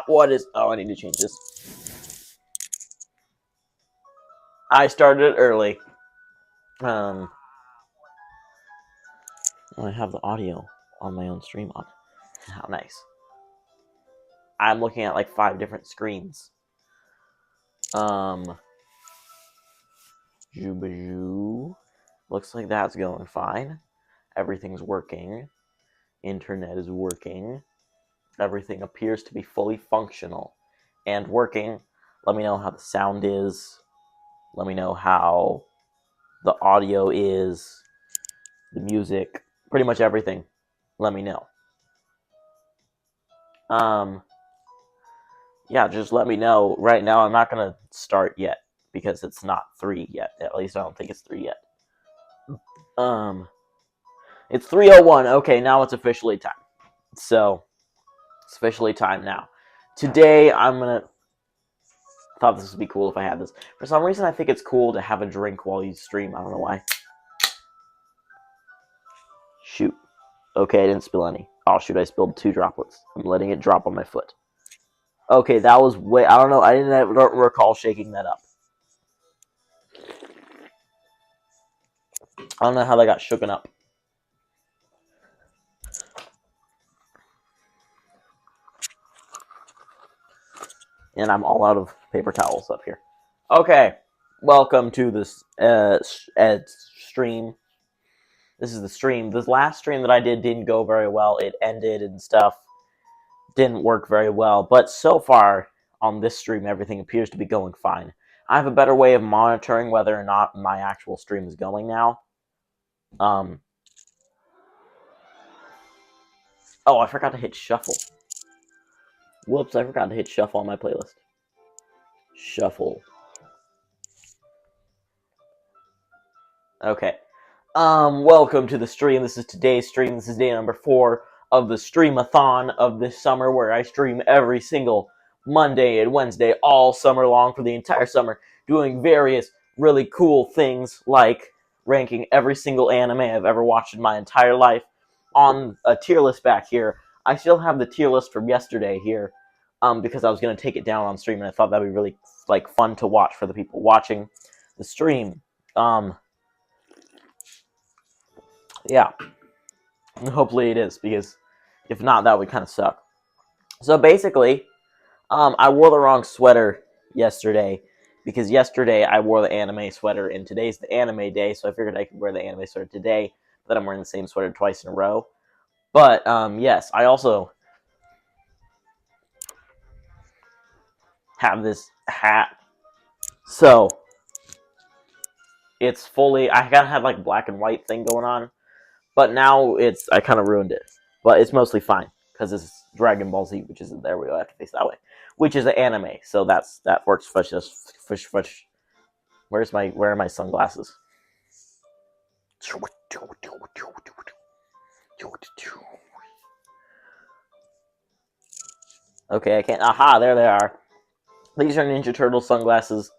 what is... Oh, I need to change this. I started it early. I have the audio on my own stream on. How nice. I'm looking at like 5 different screens. Looks like that's going fine. Everything's working. Internet is working. Everything appears to be fully functional and working. Let me know how the sound is. Let me know how the audio is. The music. Pretty much everything. Let me know. Yeah, just let me know. Right now, I'm not going to start yet because it's not 3 yet. At least I don't think it's 3 yet. It's 3:01. Okay, now it's officially time. So, it's officially time now. Today, I'm going to... Thought this would be cool if I had this. For some reason, I think it's cool to have a drink while you stream. I don't know why. Shoot. Okay, I didn't spill any. Oh, shoot, I spilled 2 droplets. I'm letting it drop on my foot. Okay, that was way... I don't know. I don't recall shaking that up. I don't know how that got shooken up. And I'm all out of paper towels up here. Okay, welcome to this stream. This is the stream. This last stream that I did didn't go very well. It ended and stuff. Didn't work very well. But so far on this stream, everything appears to be going fine. I have a better way of monitoring whether or not my actual stream is going now. Oh, I forgot to hit shuffle. Whoops, I forgot to hit shuffle on my playlist. Shuffle. Okay. Welcome to the stream. This is today's stream. This is day number 4 of the streamathon of this summer, where I stream every single Monday and Wednesday all summer long for the entire summer, doing various really cool things like ranking every single anime I've ever watched in my entire life on a tier list back here. I still have the tier list from yesterday here, because I was going to take it down on stream, and I thought that would be really fun to watch for the people watching the stream. Yeah. Hopefully it is, because if not, that would kind of suck. So basically, I wore the wrong sweater yesterday, because yesterday I wore the anime sweater, and today's the anime day, so I figured I could wear the anime sweater today, but I'm wearing the same sweater twice in a row. But, yes, I also have this hat. So, it's fully... I kind of had, like, black and white thing going on, but now I kind of ruined it. But it's mostly fine, because it's Dragon Ball Z, which isn't there. We have to face that way. Which is an anime, so that works. Where are my sunglasses? Okay, I can't... Aha, there they are. These are Ninja Turtle sunglasses.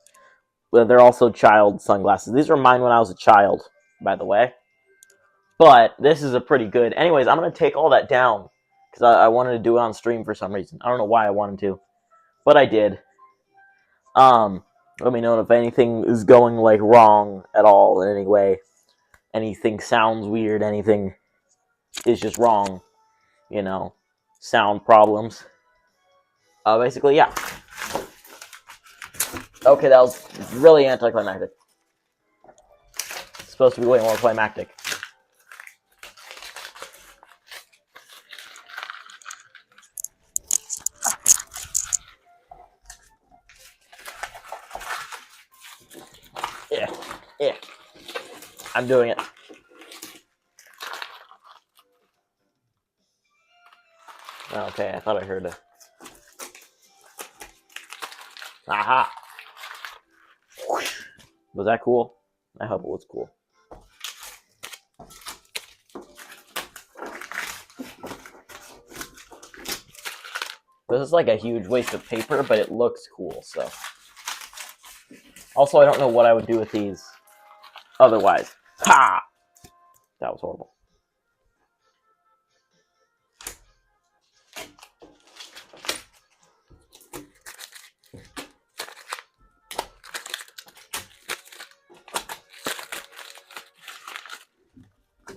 Well, they're also child sunglasses. These were mine when I was a child, by the way. But this is a pretty good... Anyways, I'm going to take all that down, because I wanted to do it on stream for some reason. I don't know why I wanted to, but I did. Let me know if anything is going, like, wrong at all in any way. Anything sounds weird, anything is just wrong. You know, sound problems. Basically, yeah. Okay, that was really anticlimactic. It's supposed to be way more climactic. Yeah. I'm doing it. Okay, I thought I heard it. Aha! Was that cool? I hope it was cool. This is like a huge waste of paper, but it looks cool, so. Also, I don't know what I would do with these otherwise. Ha! That was horrible.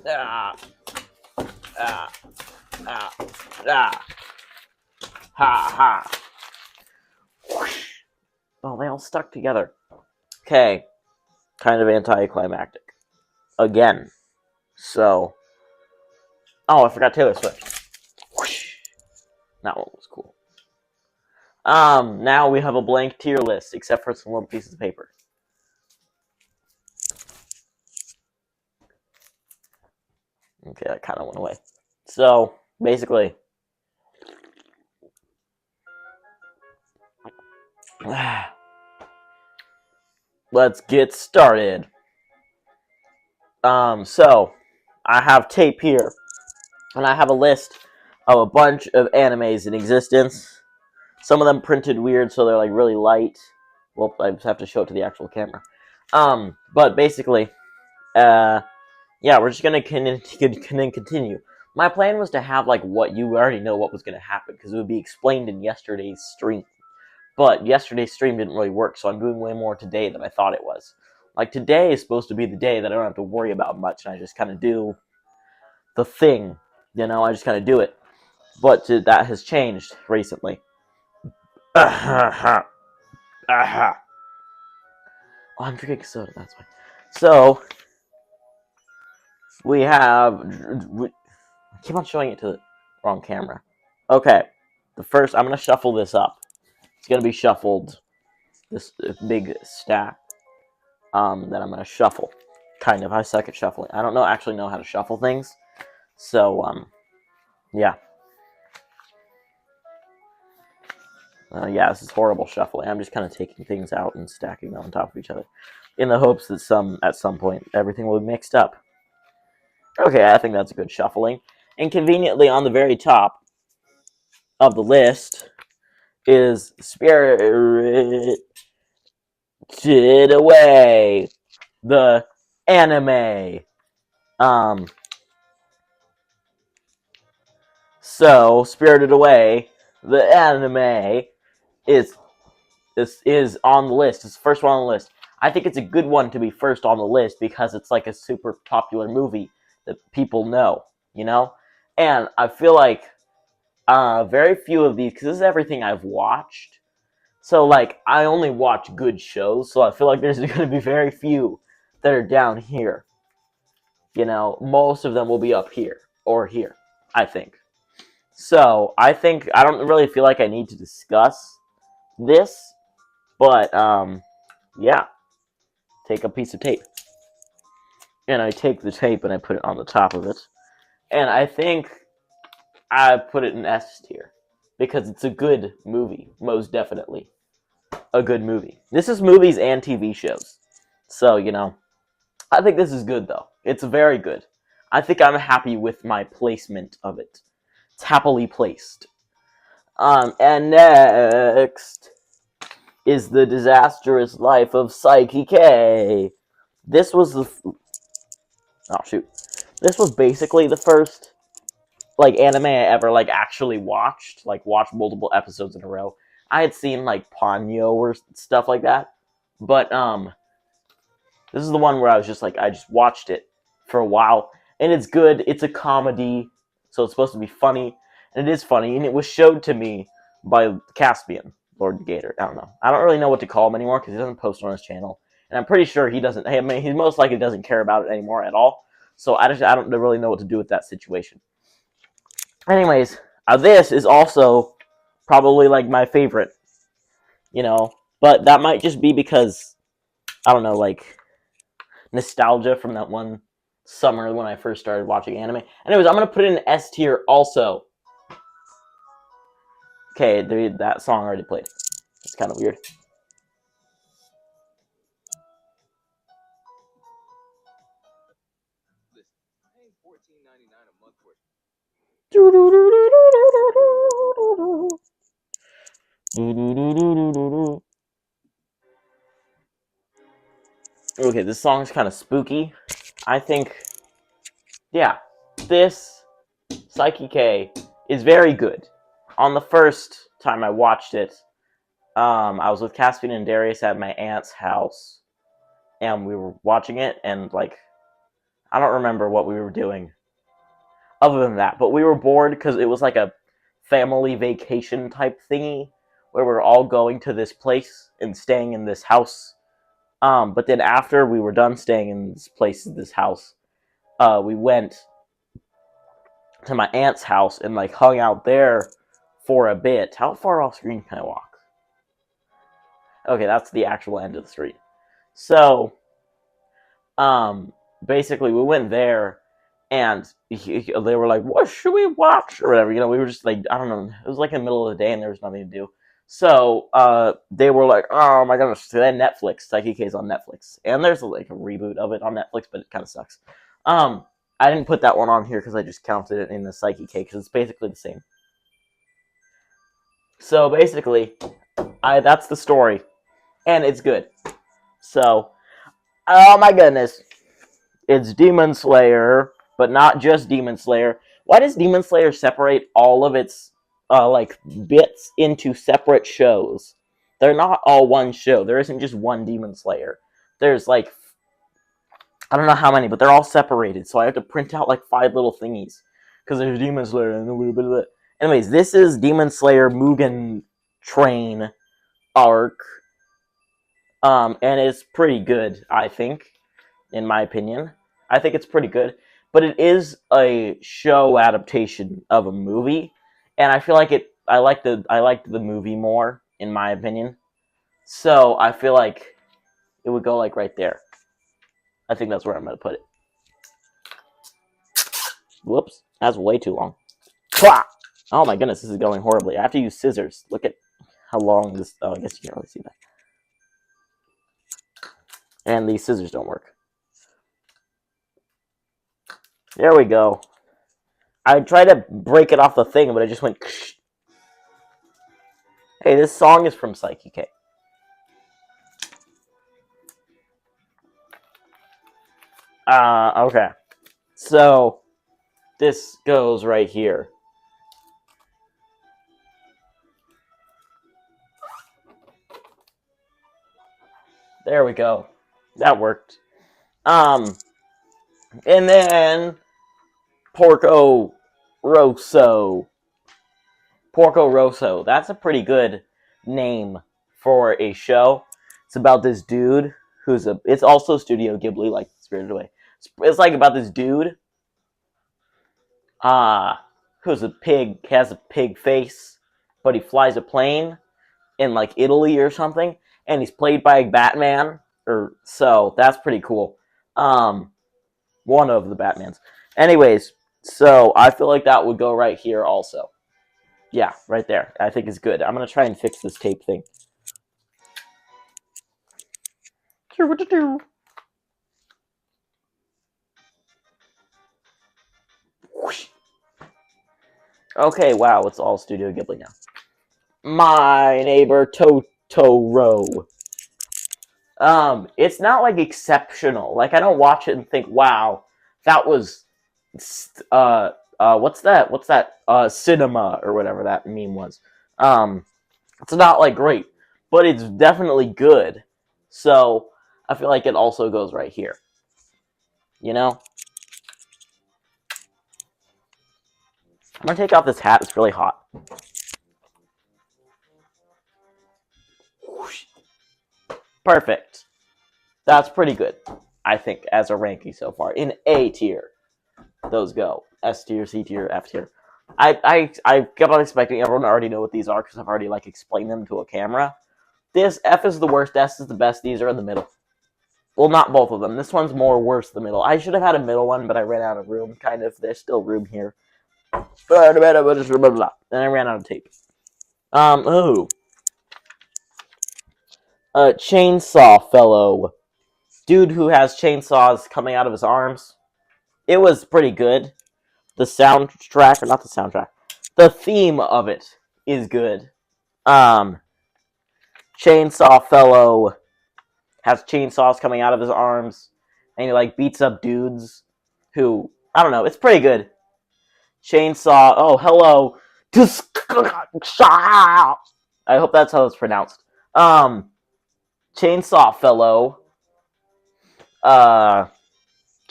Ah. Ah. Ah. Ah. Ha ha. Oh, they all stuck together. Okay. Kind of anticlimactic. Again. So. Oh, I forgot Taylor Swift. That one was cool. Now we have a blank tier list, except for some little pieces of paper. Okay, that kind of went away. So, basically, let's get started. So, I have tape here, and I have a list of a bunch of animes in existence. Some of them printed weird, so they're like really light. Well, I just have to show it to the actual camera. But basically, yeah, we're just gonna continue. My plan was to have like what you already know what was gonna happen because it would be explained in yesterday's stream. But yesterday's stream didn't really work, so I'm doing way more today than I thought it was. Like today is supposed to be the day that I don't have to worry about much, and I just kind of do the thing. You know, I just kind of do it. But that has changed recently. Oh, I'm drinking soda. That's why. So we have. I keep on showing it to the wrong camera. Okay, the first I'm gonna shuffle this up. It's gonna be shuffled. This big stack. That I'm gonna shuffle. Kind of. I suck at shuffling. I don't actually know how to shuffle things. So yeah. Yeah, this is horrible shuffling. I'm just kind of taking things out and stacking them on top of each other, in the hopes that at some point everything will be mixed up. Okay, I think that's a good shuffling. And conveniently, on the very top of the list is Spirited Away, the anime. So Spirited Away, the anime, is on the list. It's the first one on the list. I think it's a good one to be first on the list because it's like a super popular movie that people know, you know? And I feel like very few of these, because this is everything I've watched. So, like, I only watch good shows, so I feel like there's going to be very few that are down here. You know, most of them will be up here, or here, I think. So, I don't really feel like I need to discuss this, but, yeah. Take a piece of tape. And I take the tape and I put it on the top of it. And I think I put it in S tier. Because it's a good movie, most definitely. A good movie. This is movies and TV shows. So, you know, I think this is good, though. It's very good. I think I'm happy with my placement of it. It's happily placed. And next is The Disastrous Life of Psyche K. This was the... Oh, shoot. This was basically the first, like, anime I ever, like, actually watched. Like, watched multiple episodes in a row. I had seen, like, Ponyo or stuff like that. But, this is the one where I was just, like, I just watched it for a while. And it's good. It's a comedy. So it's supposed to be funny. And it is funny. And it was showed to me by Caspian, Lord Gator. I don't know. I don't really know what to call him anymore because he doesn't post on his channel. And I'm pretty sure he doesn't. I mean, he most likely doesn't care about it anymore at all. So I don't really know what to do with that situation. Anyways, this is also probably like my favorite, you know. But that might just be because I don't know, like nostalgia from that one summer when I first started watching anime. Anyways, I'm gonna put it in S tier also. Okay, that song already played. It's kind of weird. Okay, this song's kind of spooky. I think, yeah, this Psyche K is very good. On the first time I watched it, I was with Caspian and Darius at my aunt's house, and we were watching it, and like, I don't remember what we were doing other than that, but we were bored because it was like a family vacation type thingy where we're all going to this place and staying in this house. But then after we were done staying in this house, we went to my aunt's house and like hung out there for a bit. How far off screen can I walk? Okay, that's the actual end of the street. So, basically we went there and they were like, what should we watch? Or whatever, we were just like, I don't know, it was like in the middle of the day and there was nothing to do. So, they were like, oh my goodness, then Netflix, Psyche K's on Netflix. And there's like a reboot of it on Netflix, but it kind of sucks. I didn't put that one on here because I just counted it in the Psyche K because it's basically the same. So basically, that's the story. And it's good. So, oh my goodness. It's Demon Slayer, but not just Demon Slayer. Why does Demon Slayer separate all of its bits into separate shows? They're not all one show. There isn't just one Demon Slayer. There's like, I don't know how many, but they're all separated. So I have to print out like 5 little thingies because there's Demon Slayer and a little bit of it. Anyways, this is Demon Slayer Mugen Train arc. And it's pretty good, I think, in my opinion. I think it's pretty good. But it is a show adaptation of a movie. And I feel like I liked the movie more, in my opinion. So I feel like it would go like right there. I think that's where I'm going to put it. Whoops. That's way too long. Oh my goodness, this is going horribly. I have to use scissors. Look at how long this... Oh, I guess you can't really see that. And these scissors don't work. There we go. I tried to break it off the thing, but it just went... Hey, this song is from Psyche K. Okay. So, this goes right here. There we go. That worked. And then Porco Rosso. Porco Rosso. That's a pretty good name for a show. It's about this dude who's it's also Studio Ghibli, like Spirited Away. It's like about this dude who's a pig, has a pig face, but he flies a plane in like Italy or something, and he's played by Batman, so that's pretty cool. One of the Batmans. Anyways, so I feel like that would go right here also. Yeah, right there. I think it's good. I'm gonna try and fix this tape thing. Okay, wow, it's all Studio Ghibli now. My Neighbor Totoro. It's not like exceptional. Like I don't watch it and think, wow, that was what's that? Cinema or whatever that meme was. It's not like great, but it's definitely good. So I feel like it also goes right here. You know? I'm gonna take off this hat, it's really hot. Perfect. That's pretty good, I think, as a ranking so far. In A tier, those go. S tier, C tier, F tier. I kept on expecting everyone to already know what these are because I've already like explained them to a camera. This F is the worst, S is the best. These are in the middle. Well, not both of them. This one's more worse the middle. I should have had a middle one, but I ran out of room. Kind of. There's still room here. Then I ran out of tape. Chainsaw Fellow. Dude who has chainsaws coming out of his arms. It was pretty good. The soundtrack, or not the soundtrack, the theme of it is good. Chainsaw Fellow has chainsaws coming out of his arms, and he like beats up dudes who, I don't know, it's pretty good. Chainsaw, oh hello. I hope that's how it's pronounced. Chainsaw Fellow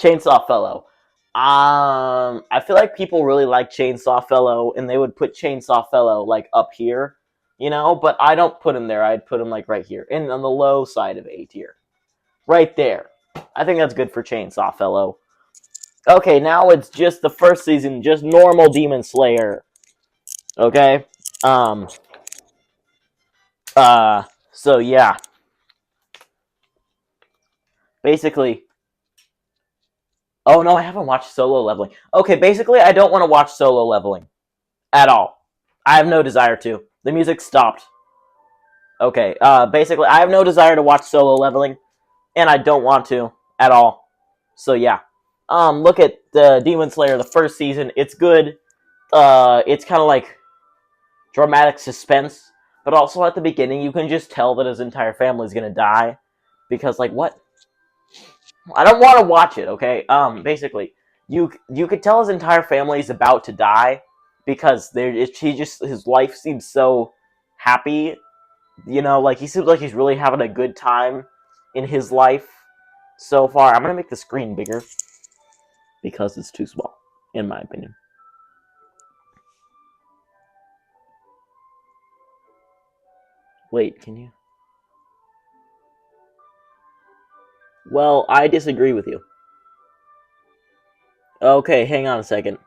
Chainsaw Fellow. I feel like people really like Chainsaw Fellow, and they would put Chainsaw Fellow like up here, but I don't put him there. I'd put him like right here, and on the low side of A tier, right there. I think that's good for Chainsaw Fellow. Okay, now it's just the first season, just normal Demon Slayer. Okay, so yeah, basically. Oh no, I haven't watched Solo Leveling. Okay, basically, I don't want to watch Solo Leveling at all. I have no desire to. The music stopped. Okay, basically, I have no desire to watch Solo Leveling, and I don't want to at all. So yeah, look at the Demon Slayer, the first season. It's good. It's kind of like dramatic suspense, but also at the beginning, you can just tell that his entire family is gonna die because, like, what? I don't want to watch it. Okay, basically, you could tell his entire family is about to die because his life seems so happy. Like he seems like he's really having a good time in his life so far. I'm gonna make the screen bigger because it's too small, in my opinion. Wait, can you? Well, I disagree with you. Okay, hang on a second.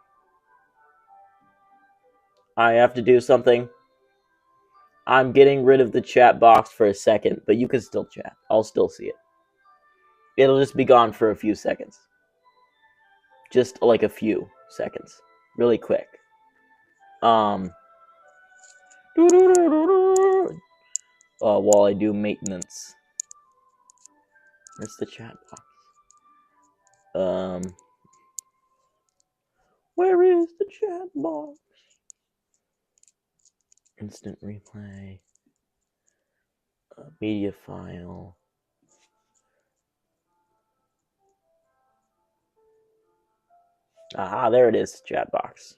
I have to do something. I'm getting rid of the chat box for a second, but you can still chat. I'll still see it. It'll just be gone for a few seconds. Just like a few seconds. Really quick. While I do maintenance. Where's the chat box? Where is the chat box? Instant replay. Media file. Aha, there it is, chat box.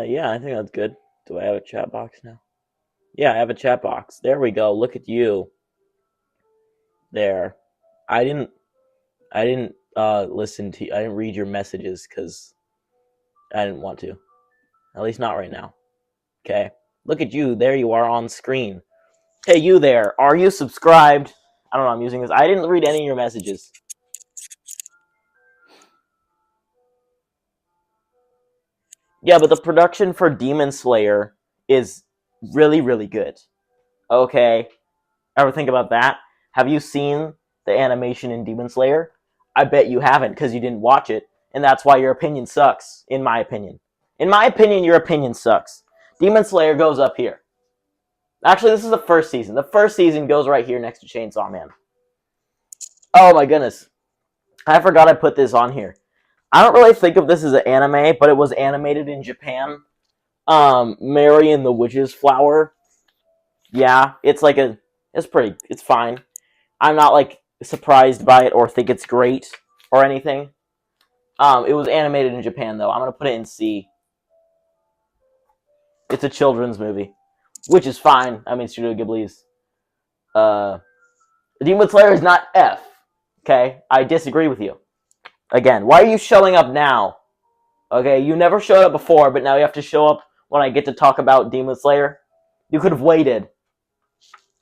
Yeah, I think that's good. Do I have a chat box now? Yeah, I have a chat box. There we go. Look at you. There. I didn't listen to you. I didn't read your messages because I didn't want to. At least not right now. Okay. Look at you. There you are on screen. Hey, you there. Are you subscribed? I don't know. I'm using this. I didn't read any of your messages. Yeah, but the production for Demon Slayer is really, really good. Okay. Ever think about that? Have you seen the animation in Demon Slayer? I bet you haven't because you didn't watch it, and that's why your opinion sucks, in my opinion. In my opinion, your opinion sucks. Demon Slayer goes up here. Actually, this is the first season. The first season goes right here next to Chainsaw Man. Oh my goodness. I forgot I put this on here. I don't really think of this as an anime, but it was animated in Japan. Mary and the Witch's Flower. Yeah, it's fine. I'm not like surprised by it or think it's great or anything. It was animated in Japan though. I'm gonna put it in C. It's a children's movie, which is fine. I mean, Studio Ghibli's. Demon Slayer is not F. Okay, I disagree with you. Again, why are you showing up now? Okay, you never showed up before, but now you have to show up when I get to talk about Demon Slayer. You could have waited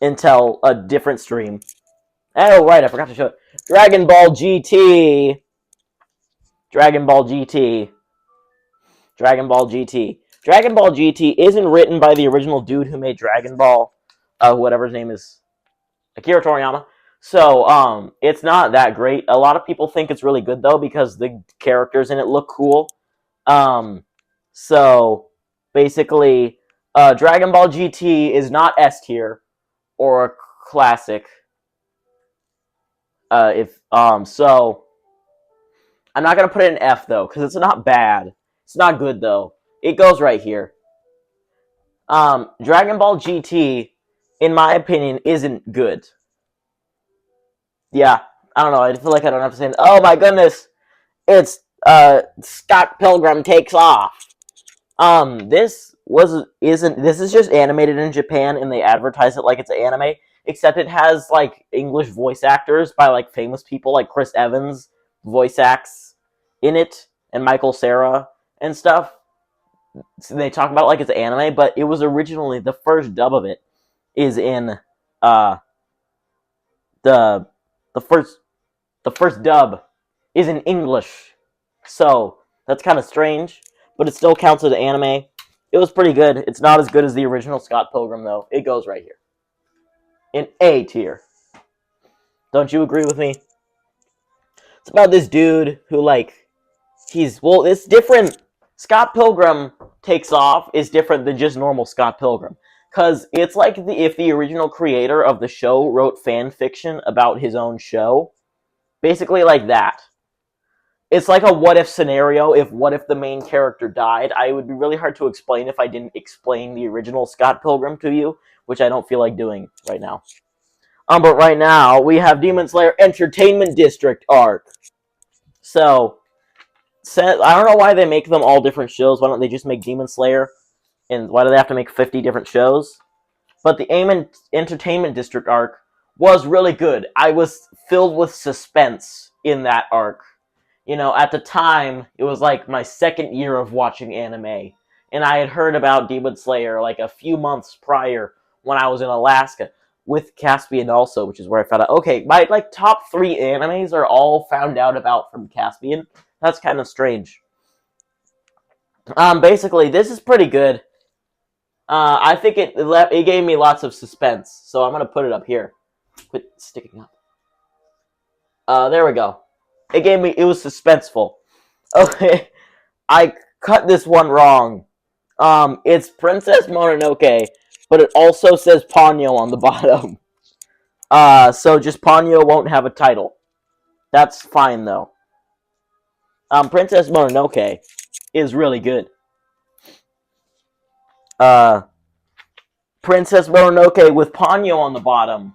until a different stream. Oh, right, I forgot to show it. Dragon Ball GT. Dragon Ball GT. Dragon Ball GT. Dragon Ball GT isn't written by the original dude who made Dragon Ball, whatever his name is, Akira Toriyama. So, it's not that great. A lot of people think it's really good, though, because the characters in it look cool. So, basically, Dragon Ball GT is not S tier or classic. So, I'm not going to put it in F, though, because it's not bad. It's not good, though. It goes right here. Dragon Ball GT, in my opinion, isn't good. Yeah, I don't know. I feel like I don't have to say, oh my goodness, it's Scott Pilgrim takes off. This is just animated in Japan, and they advertise it like it's anime, except it has like English voice actors by like famous people, like Chris Evans voice acts in it, and Michael Cera and stuff. So they talk about it like it's anime, but it was originally the first dub of it is in the first dub is in English. So that's kind of strange, but it still counts as anime. It was pretty good. It's not as good as the original Scott Pilgrim, though. It goes right here. In A tier. Don't you agree with me? It's about this dude who, like, it's different. Scott Pilgrim takes off is different than just normal Scott Pilgrim. Because it's like if the original creator of the show wrote fan fiction about his own show. Basically like that. It's like a what-if scenario. What if the main character died? It would be really hard to explain if I didn't explain the original Scott Pilgrim to you, which I don't feel like doing right now. But right now, we have Demon Slayer Entertainment District arc. So, I don't know why they make them all different shows. Why don't they just make Demon Slayer? And why do they have to make 50 different shows? But the Entertainment District arc was really good. I was filled with suspense in that arc. You know, at the time, it was like my second year of watching anime. And I had heard about Demon Slayer like a few months prior when I was in Alaska. With Caspian also, which is where I found out. Okay, my like top 3 animes are all found out about from Caspian. That's kind of strange. Basically, this is pretty good. I think it gave me lots of suspense, so I'm gonna put it up here. Quit sticking up. There we go. It was suspenseful. Okay, I cut this one wrong. It's Princess Mononoke, but it also says Ponyo on the bottom. So just Ponyo won't have a title. That's fine, though. Princess Mononoke is really good. Princess Mononoke with Ponyo on the bottom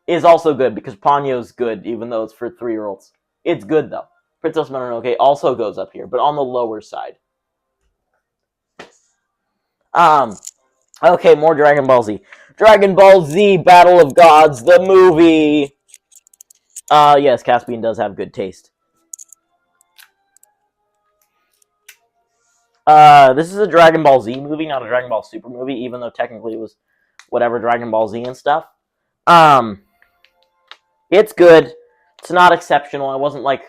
is also good, because Ponyo's good, even though it's for 3-year-olds. It's good, though. Princess Mononoke also goes up here, but on the lower side. Okay, more Dragon Ball Z. Dragon Ball Z Battle of Gods, the movie! Yes, Caspian does have good taste. This is a Dragon Ball Z movie, not a Dragon Ball Super movie, even though technically it was whatever Dragon Ball Z and stuff. It's good. It's not exceptional. I wasn't like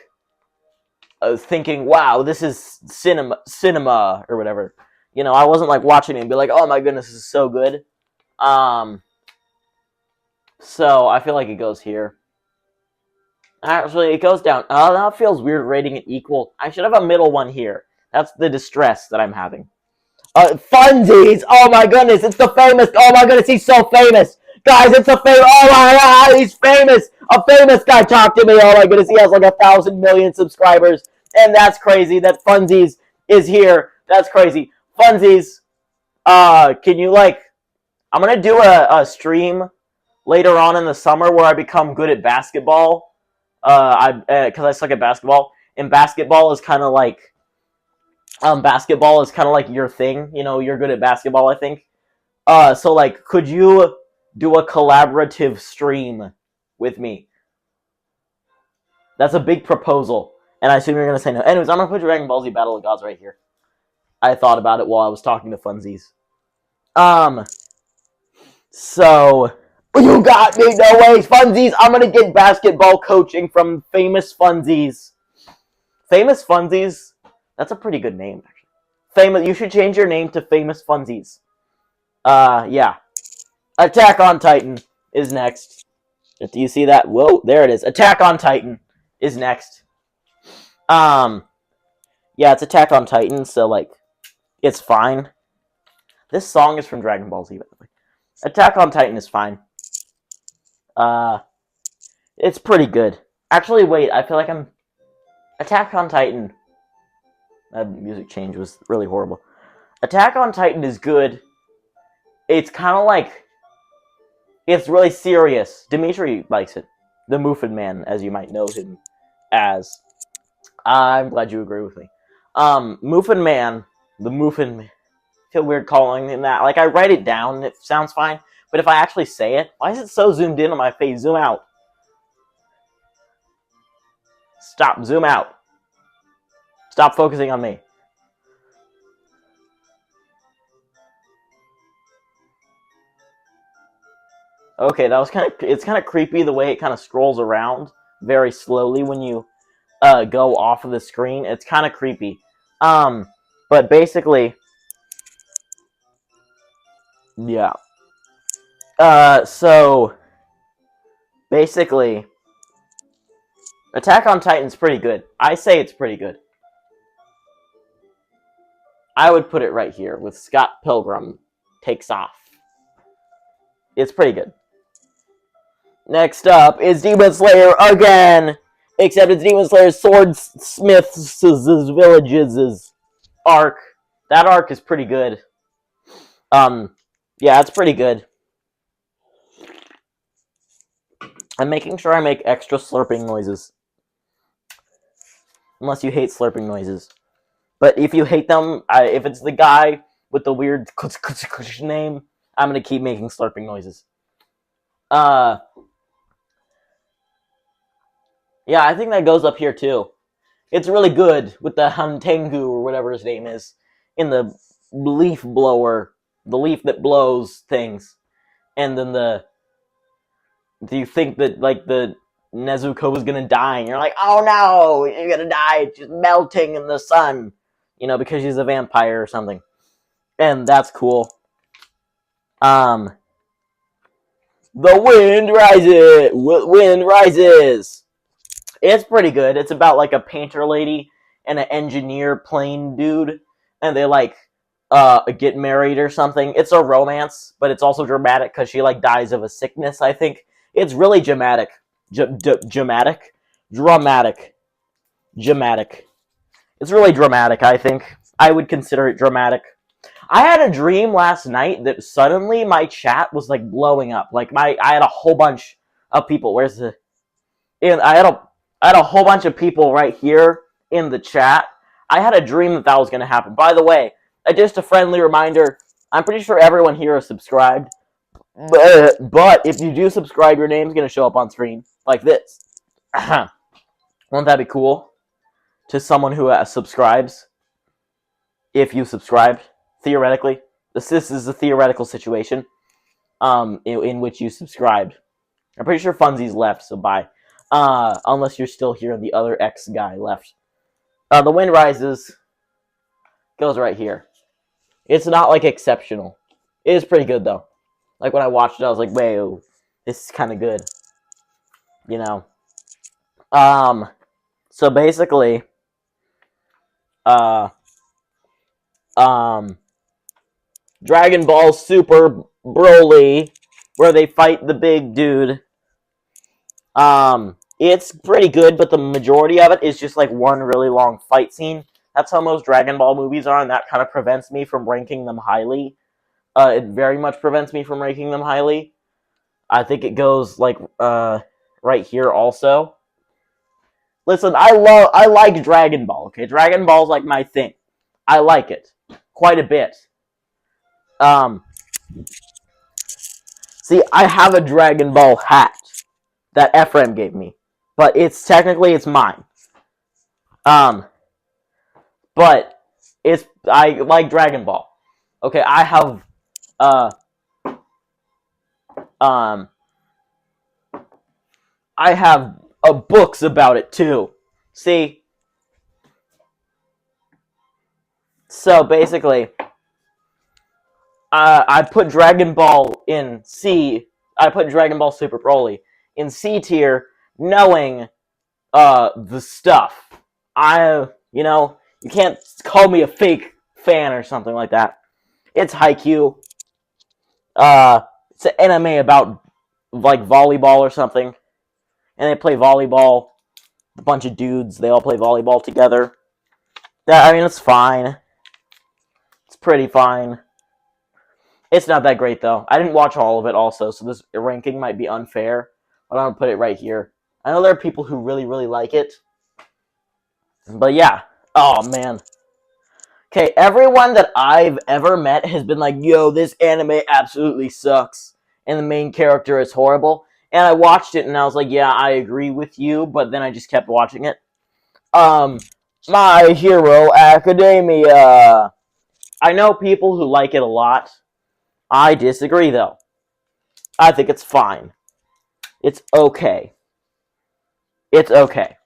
thinking, wow, this is cinema or whatever. You know, I wasn't like watching it and be like, oh my goodness, this is so good. So I feel like it goes here. Actually, it goes down. Oh, that feels weird rating it equal. I should have a middle one here. That's the distress that I'm having. Funsies! Oh my goodness, it's the famous. Oh my goodness, he's so famous. Guys, it's a famous. Oh my god, he's famous. A famous guy talked to me. Oh my goodness, he has like 1,000 million subscribers. And that's crazy that Funsies is here. That's crazy. Funsies, can you like... I'm going to do a stream later on in the summer where I become good at basketball. Because I suck at basketball. And basketball is kind of like... basketball is kind of like your thing. You know, you're good at basketball, I think. So, like, could you do a collaborative stream with me? That's a big proposal. And I assume you're going to say no. Anyways, I'm going to put Dragon Ball Z Battle of Gods right here. I thought about it while I was talking to Funsies. So, you got me, no ways, Funsies. I'm going to get basketball coaching from Famous Funsies. Famous Funsies? That's a pretty good name, actually. You should change your name to Famous Funsies. Yeah. Attack on Titan is next. Do you see that? Whoa, there it is. Attack on Titan is next. Yeah, it's Attack on Titan, so, like, it's fine. This song is from Dragon Ball Z, by the way. Attack on Titan is fine. It's pretty good. Actually, wait, I feel like I'm... Attack on Titan... That music change was really horrible. Attack on Titan is good, it's kind of like, it's really serious. Dimitri likes it. The Muffin Man, as you might know him as. I'm glad you agree with me. Muffin Man, the Muffin Man. I feel weird calling him that. Like, I write it down, it sounds fine. But if I actually say it, why is it so zoomed in on my face? Zoom out. Stop, zoom out. Stop focusing on me. Okay, that was it's kind of creepy the way it kind of scrolls around very slowly when you go off of the screen. It's kind of creepy. But basically, yeah. So basically, Attack on Titan's pretty good. I say it's pretty good. I would put it right here with Scott Pilgrim takes off. It's pretty good. Next up is Demon Slayer again, except it's Demon Slayer Swordsmith's Villages arc. That arc is pretty good. Yeah, it's pretty good. I'm making sure I make extra slurping noises. Unless you hate slurping noises. But if you hate them, if it's the guy with the weird name, I'm going to keep making slurping noises. Yeah, I think that goes up here too. It's really good with the Hantengu or whatever his name is in the leaf blower, the leaf that blows things, and then do you think that like the Nezuko was gonna die, and you're like, oh no, you're gonna die, just melting in the sun, because she's a vampire or something, and that's cool. The wind rises. It's pretty good. It's about like a painter lady and an engineer plane dude, and they like get married or something. It's a romance, but it's also dramatic because she like dies of a sickness, I think. It's really dramatic. Dramatic. It's really dramatic, I think. I would consider it dramatic. I had a dream last night that suddenly my chat was like blowing up. Like I had a whole bunch of people. I had a whole bunch of people right here in the chat. I had a dream that was going to happen. By the way, just a friendly reminder, I'm pretty sure everyone here is subscribed. But if you do subscribe, your name's going to show up on screen like this. Won't that be cool? To someone who subscribes. If you subscribed, theoretically. This is a theoretical situation in which you subscribed. I'm pretty sure Funzy's left, so bye. Unless you're still here and the other X guy left. The Wind Rises goes right here. It's not, like, exceptional. It is pretty good, though. Like, when I watched it, I was like, whoa, this is kind of good. So basically, Dragon Ball Super Broly, where they fight the big dude. It's pretty good, but the majority of it is just like one really long fight scene. That's how most Dragon Ball movies are, and that kind of prevents me from ranking them highly. It very much prevents me from ranking them highly. I think it goes like right here also. Listen, I like Dragon Ball, okay? Dragon Ball's like my thing. I like it quite a bit. See, I have a Dragon Ball hat that Ephraim gave me, but it's mine. But I like Dragon Ball. Okay, I have books about it too. See? So basically, I put Dragon Ball in C. I put Dragon Ball Super Broly in C tier, knowing the stuff. You can't call me a fake fan or something like that. It's Haikyuu. It's an anime about like volleyball or something, and they play volleyball. A bunch of dudes, they all play volleyball together. It's fine. It's pretty fine. It's not that great, though. I didn't watch all of it also, so this ranking might be unfair. But I'm going to put it right here. I know there are people who really, really like it. But yeah. Oh, man. Okay, everyone that I've ever met has been like, yo, this anime absolutely sucks. And the main character is horrible. And I watched it and I was like, yeah, I agree with you. But then I just kept watching it. My Hero Academia. I know people who like it a lot. I disagree, though. I think it's fine. It's okay. It's okay.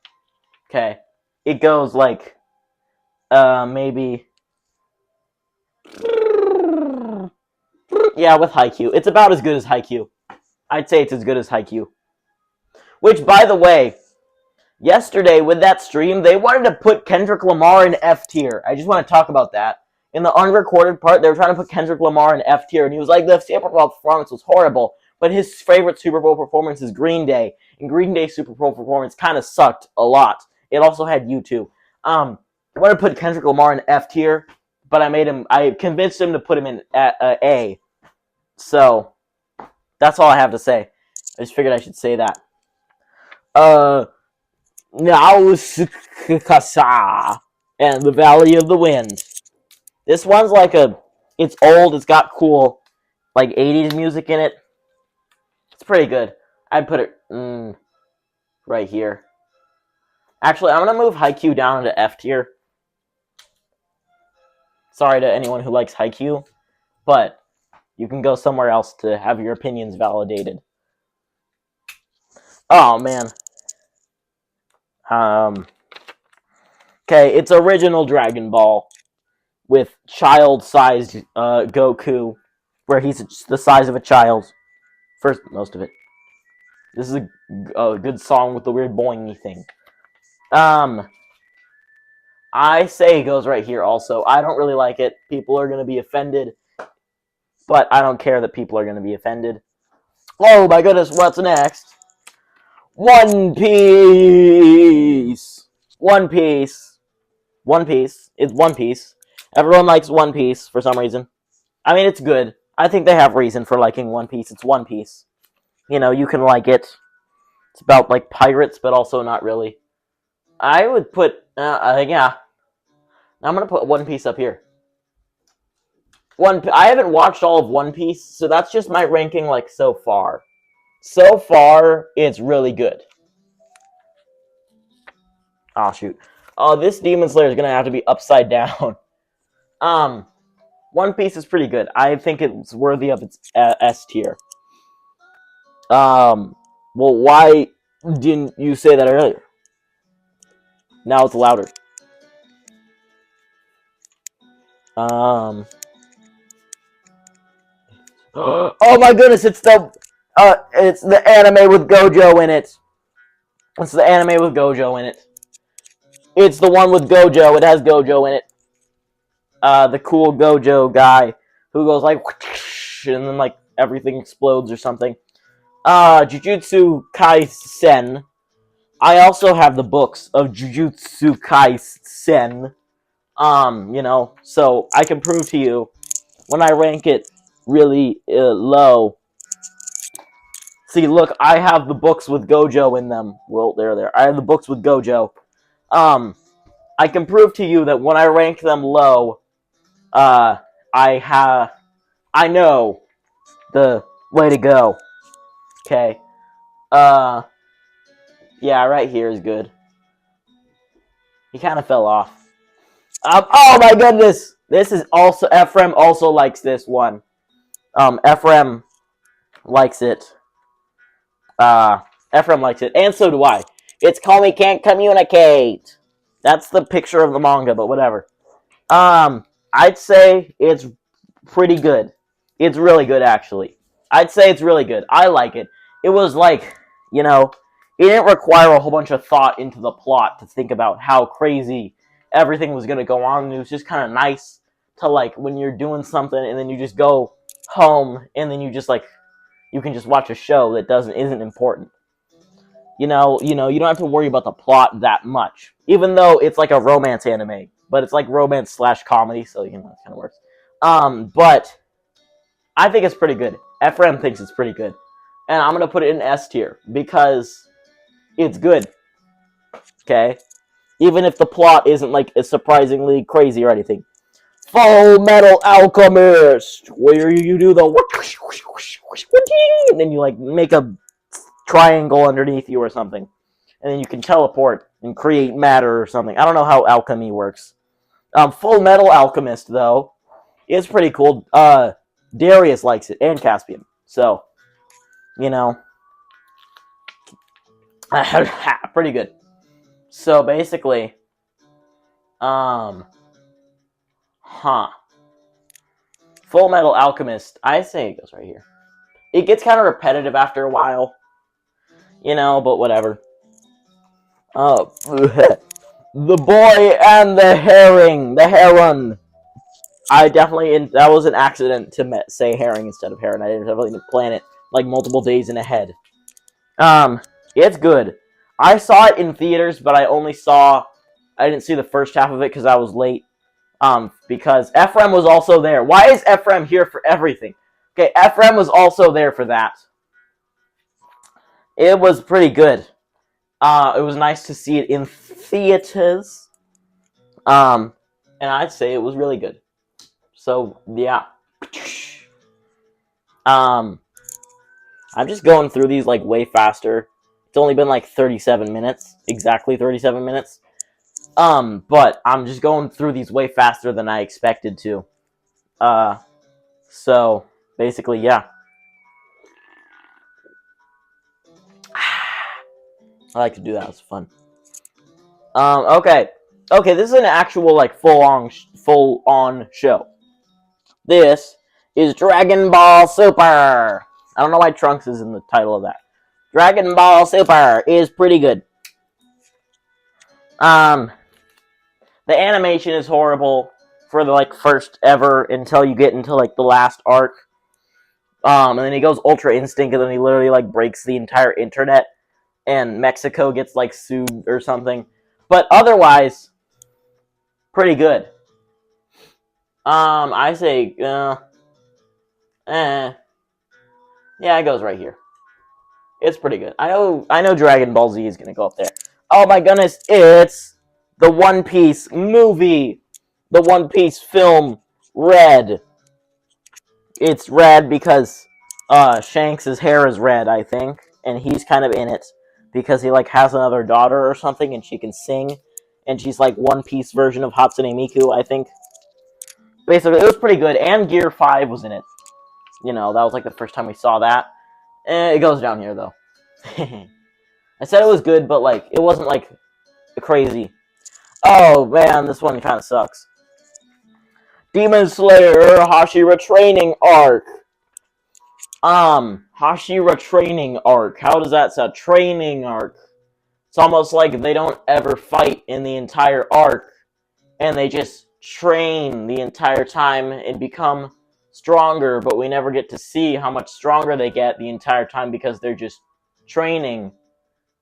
Okay. It goes like, maybe... Yeah, with Haikyuu. It's about as good as Haikyuu. I'd say it's as good as Haikyuu. Which, by the way, yesterday with that stream, they wanted to put Kendrick Lamar in F tier. I just want to talk about that. In the unrecorded part, they were trying to put Kendrick Lamar in F tier, and he was like, the Super Bowl performance was horrible, but his favorite Super Bowl performance is Green Day, and Green Day's Super Bowl performance kind of sucked a lot. It also had U2. I wanted to put Kendrick Lamar in F tier, but I convinced him to put him in A. So, that's all I have to say. I just figured I should say that. Now, Kasa and the Valley of the Wind. This one's like it's old, it's got cool, like, 80s music in it. It's pretty good. I'd put it right here. Actually, I'm going to move Haikyuu down into F tier. Sorry to anyone who likes Haikyuu, but you can go somewhere else to have your opinions validated. Oh, man. Okay, it's original Dragon Ball with child-sized Goku, where he's the size of a child. First, most of it. This is a good song with the weird boingy thing. I say it goes right here also. I don't really like it. People are going to be offended. But I don't care that people are going to be offended. Oh my goodness, what's next? One Piece! One Piece. One Piece. It's One Piece. Everyone likes One Piece for some reason. I mean, it's good. I think they have reason for liking One Piece. It's One Piece. You know, you can like it. It's about, like, pirates, but also not really. I would put, yeah. I'm going to put One Piece up here. I haven't watched all of One Piece, so that's just my ranking, like, so far. So far, it's really good. Oh, shoot. Oh, this Demon Slayer is going to have to be upside down. One Piece is pretty good. I think it's worthy of its S tier. Well, why didn't you say that earlier? Now it's louder. Oh my goodness, it's the anime with Gojo in it. It's the anime with Gojo in it. It's the one with Gojo. It has Gojo in it. The cool Gojo guy who goes like, and then like everything explodes or something. Jujutsu Kaisen. I also have the books of Jujutsu Kaisen. You know, so I can prove to you when I rank it really low. See, look, I have the books with Gojo in them. Well, there. I have the books with Gojo. I can prove to you that when I rank them low, I know the way to go. Okay. Yeah, right here is good. He kind of fell off. Oh my goodness! This is also, Ephraim also likes this one. Ephraim likes it. Ephraim likes it, and so do I. It's Call Me Can't Communicate. That's the picture of the manga, but whatever. I'd say it's pretty good. It's really good, actually. I'd say it's really good. I like it. It was like, you know, it didn't require a whole bunch of thought into the plot to think about how crazy everything was going to go on. And it was just kind of nice to, like, when you're doing something and then you just go home and then you just, like, you can just watch a show that isn't important. You know, you don't have to worry about the plot that much. Even though it's like a romance anime. But it's like romance / comedy, so, you know, it kind of works. But I think it's pretty good. Ephraim thinks it's pretty good. And I'm going to put it in S tier because it's good. Okay? Even if the plot isn't like surprisingly crazy or anything. Full Metal Alchemist, where you do the and then you like make a triangle underneath you or something. And then you can teleport and create matter or something. I don't know how alchemy works. Full Metal Alchemist, though, is pretty cool. Darius likes it, and Caspian. So, you know, pretty good. So, basically, Full Metal Alchemist, I say it goes right here. It gets kind of repetitive after a while, you know, but whatever. The Boy and the Heron. I definitely, that was an accident to say herring instead of heron. I didn't really plan it like multiple days in ahead. It's good. I saw it in theaters, but I didn't see the first half of it because I was late. Because Ephraim was also there. Why is Ephraim here for everything? Okay, Ephraim was also there for that. It was pretty good. It was nice to see it in theaters. And I'd say it was really good. So, yeah. I'm just going through these, like, way faster. It's only been, like, 37 minutes. Exactly 37 minutes. But I'm just going through these way faster than I expected to. So, basically, yeah. I like to do that. It's fun. Okay. Okay, this is an actual, like, full-on show. This is Dragon Ball Super. I don't know why Trunks is in the title of that. Dragon Ball Super is pretty good. The animation is horrible for the, like, first ever until you get into, like, the last arc. And then he goes Ultra Instinct, and then he literally, like, breaks the entire internet. And Mexico gets, like, sued or something. But otherwise, pretty good. I say, yeah, it goes right here. It's pretty good. I know Dragon Ball Z is gonna go up there. Oh my goodness, it's the One Piece movie. The One Piece film, red. It's red because, Shanks' hair is red, I think. And he's kind of in it. Because he, like, has another daughter or something, and she can sing. And she's, like, One Piece version of Hatsune Miku, I think. Basically, it was pretty good, and Gear 5 was in it. You know, that was, like, the first time we saw that. It goes down here, though. I said it was good, but, like, it wasn't, like, crazy. Oh, man, this one kind of sucks. Demon Slayer Hashira Training Arc. Hashira Training Arc. How does that sound? Training Arc. It's almost like they don't ever fight in the entire arc, and they just train the entire time and become stronger, but we never get to see how much stronger they get the entire time because they're just training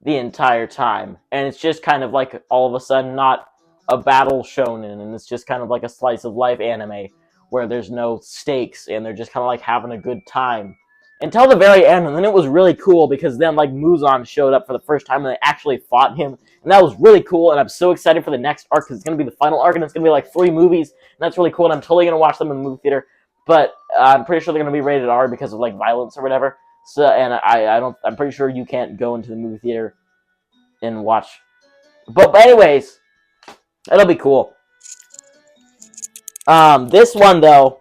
the entire time. And it's just kind of like all of a sudden not a battle shonen, and it's just kind of like a slice of life anime where there's no stakes and they're just kind of like having a good time. Until the very end, and then it was really cool because then, like, Muzan showed up for the first time and they actually fought him, and that was really cool, and I'm so excited for the next arc because it's going to be the final arc, and it's going to be, like, 3 movies, and that's really cool, and I'm totally going to watch them in the movie theater, but I'm pretty sure they're going to be rated R because of, like, violence or whatever, so, and I'm pretty sure you can't go into the movie theater and watch, but anyways, it'll be cool. This one, though,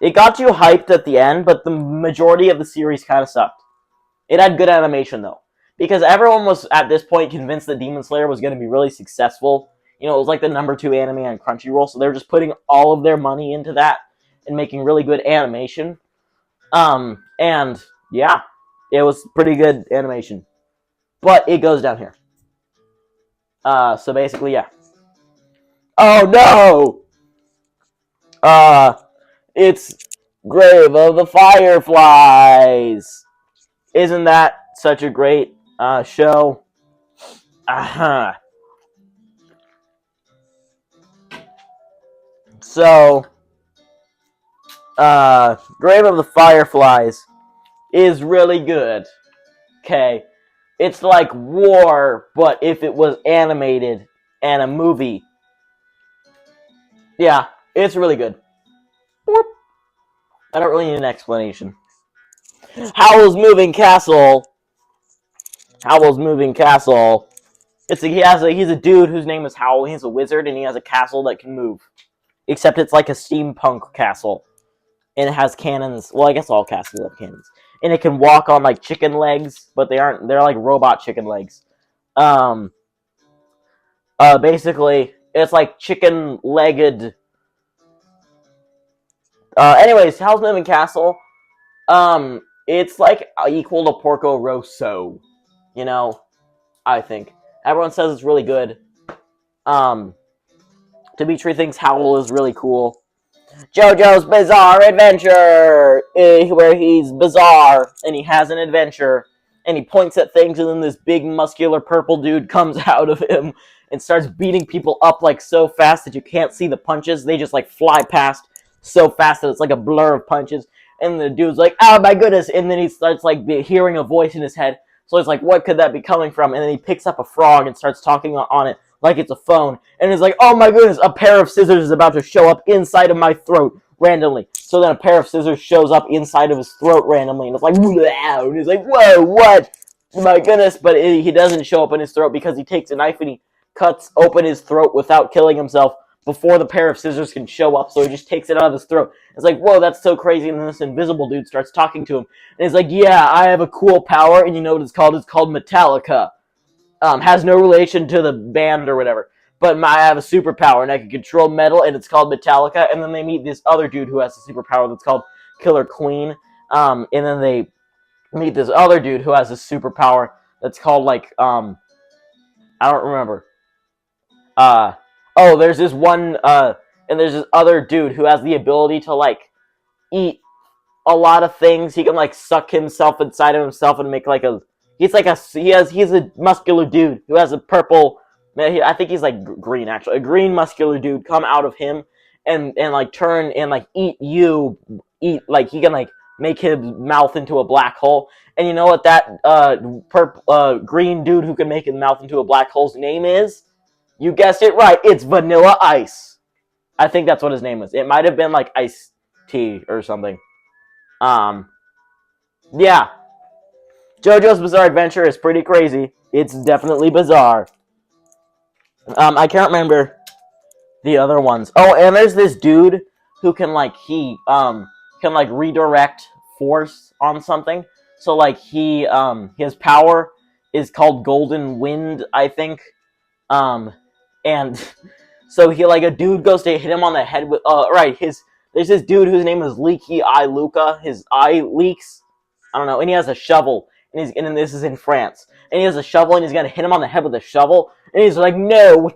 it got you hyped at the end, but the majority of the series kind of sucked. It had good animation, though. Because everyone was, at this point, convinced that Demon Slayer was going to be really successful. You know, it was like the #2 anime on Crunchyroll, so they were just putting all of their money into that and making really good animation. And, yeah, it was pretty good animation. But it goes down here. So basically, yeah. Oh, no! It's Grave of the Fireflies. Isn't that such a great show? So, Grave of the Fireflies is really good. Okay, it's like War, but if it was animated and a movie. Yeah, it's really good. Boop. I don't really need an explanation. Howl's Moving Castle. Howl's Moving Castle. He's a dude whose name is Howl. He's a wizard and he has a castle that can move. Except it's like a steampunk castle. And it has cannons. Well, I guess all castles have cannons. And it can walk on like chicken legs, but they're like robot chicken legs. Basically, it's like chicken-legged. Anyways, Howl's Moving Castle. It's like equal to Porco Rosso. You know, I think. Everyone says it's really good. Dimitri thinks Howl is really cool. JoJo's Bizarre Adventure, where he's bizarre and he has an adventure and he points at things and then this big muscular purple dude comes out of him and starts beating people up like so fast that you can't see the punches. They just like fly past so fast that it's like a blur of punches. And the dude's like, oh my goodness, and then he starts like hearing a voice in his head. So he's like, what could that be coming from? And then he picks up a frog and starts talking on it like it's a phone. And he's like, oh my goodness, a pair of scissors is about to show up inside of my throat randomly. So then a pair of scissors shows up inside of his throat randomly. And it's like, wow. And he's like, whoa, what? My goodness. But he doesn't show up in his throat because he takes a knife and he cuts open his throat without killing himself before the pair of scissors can show up, so he just takes it out of his throat. It's like, whoa, that's so crazy, and then this invisible dude starts talking to him, and he's like, yeah, I have a cool power, and you know what it's called? It's called Metallica. Has no relation to the band or whatever, but I have a superpower, and I can control metal, and it's called Metallica, and then they meet this other dude who has a superpower that's called Killer Queen, and then they meet this other dude who has a superpower that's called, like, I don't remember. Oh, there's this one, and there's this other dude who has the ability to, like, eat a lot of things. He can, like, suck himself inside of himself and make, like, he's a muscular dude who has a purple, I think he's, like, green, actually. A green muscular dude come out of him and like, turn and, like, eat, like, he can, like, make his mouth into a black hole. And you know what that, green dude who can make his mouth into a black hole's name is? You guessed it right. It's Vanilla Ice. I think that's what his name was. It might have been like Ice Tea or something. Yeah. JoJo's Bizarre Adventure is pretty crazy. It's definitely bizarre. I can't remember the other ones. Oh, and there's this dude who can like redirect force on something. So like his power is called Golden Wind, I think. And so he, like, a dude goes to hit him on the head with, there's this dude whose name is Leaky Eye Luca. His eye leaks. I don't know. And he has a shovel. And then this is in France. And he has a shovel and he's gonna hit him on the head with a shovel. And he's like, no.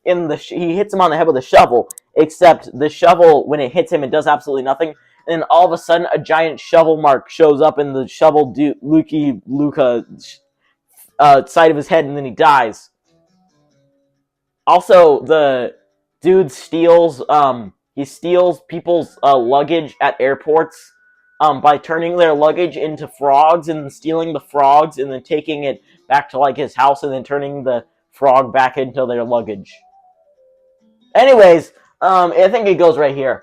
And he hits him on the head with a shovel. Except the shovel, when it hits him, it does absolutely nothing. And then all of a sudden, a giant shovel mark shows up in the shovel Leaky Luca side of his head, and then he dies. Also, the dude steals people's luggage at airports by turning their luggage into frogs and then stealing the frogs and then taking it back to like his house and then turning the frog back into their luggage. Anyways, I think it goes right here.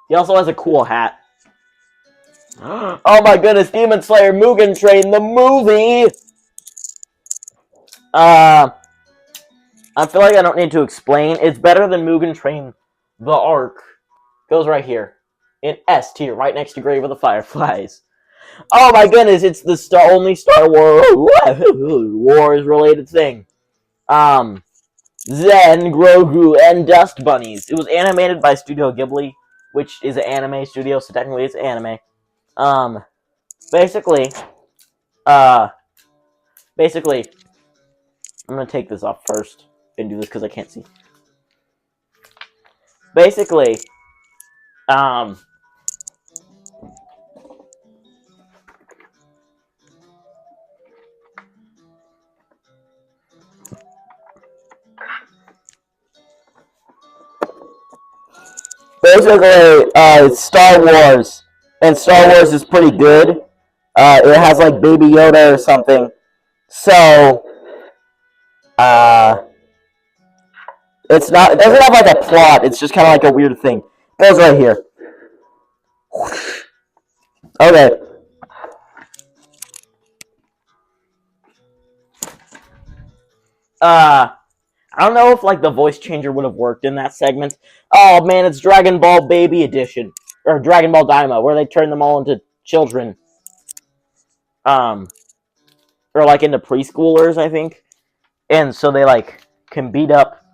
He also has a cool hat. Oh my goodness, Demon Slayer Mugen Train, the movie! I feel like I don't need to explain. It's better than Mugen Train, the arc. Goes right here. In S tier, right next to Grave of the Fireflies. Oh my goodness, it's the only Star Wars related thing. Zen, Grogu, and Dust Bunnies. It was animated by Studio Ghibli, which is an anime studio, so technically it's anime. Basically, I'm gonna take this off first and do this because I can't see. Basically, basically, it's Star Wars, and Star Wars is pretty good. It has like Baby Yoda or something. So, uh, it's not. It doesn't have like a plot. It's just kind of like a weird thing. It goes right here. Okay. I don't know if like the voice changer would have worked in that segment. Oh man, it's Dragon Ball Baby Edition or Dragon Ball Daima, where they turn them all into children, or like into preschoolers, I think, and so they like can beat up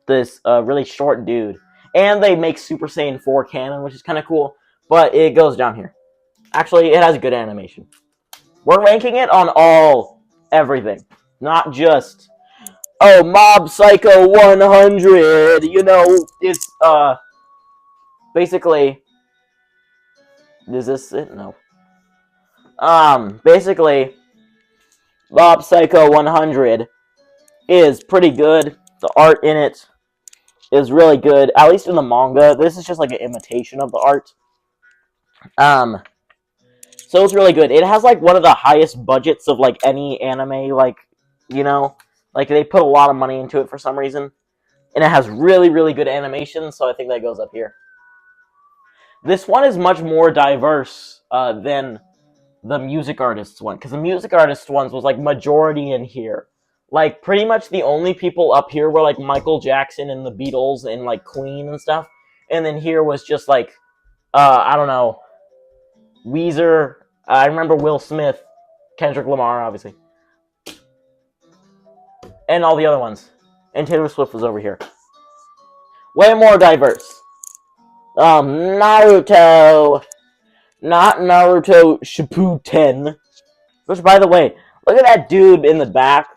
this really short dude, and they make Super Saiyan 4 canon, which is kind of cool. But it goes down here. Actually, it has good animation. We're ranking it on everything, not just. Oh, Mob Psycho 100, you know, it's, basically, is this it? No. Basically, Mob Psycho 100 is pretty good. The art in it is really good, at least in the manga. This is just like an imitation of the art. So it's really good. It has, like, one of the highest budgets of, like, any anime, like, you know? Like, they put a lot of money into it for some reason. And it has really, really good animation, so I think that goes up here. This one is much more diverse than the music artists one. Because the music artists ones was, like, majority in here. Like, pretty much the only people up here were, like, Michael Jackson and the Beatles and, like, Queen and stuff. And then here was just, like, I don't know, Weezer. I remember Will Smith, Kendrick Lamar, obviously. And all the other ones. And Taylor Swift was over here. Way more diverse. Naruto. Not Naruto Shippuden. Which, by the way, look at that dude in the back.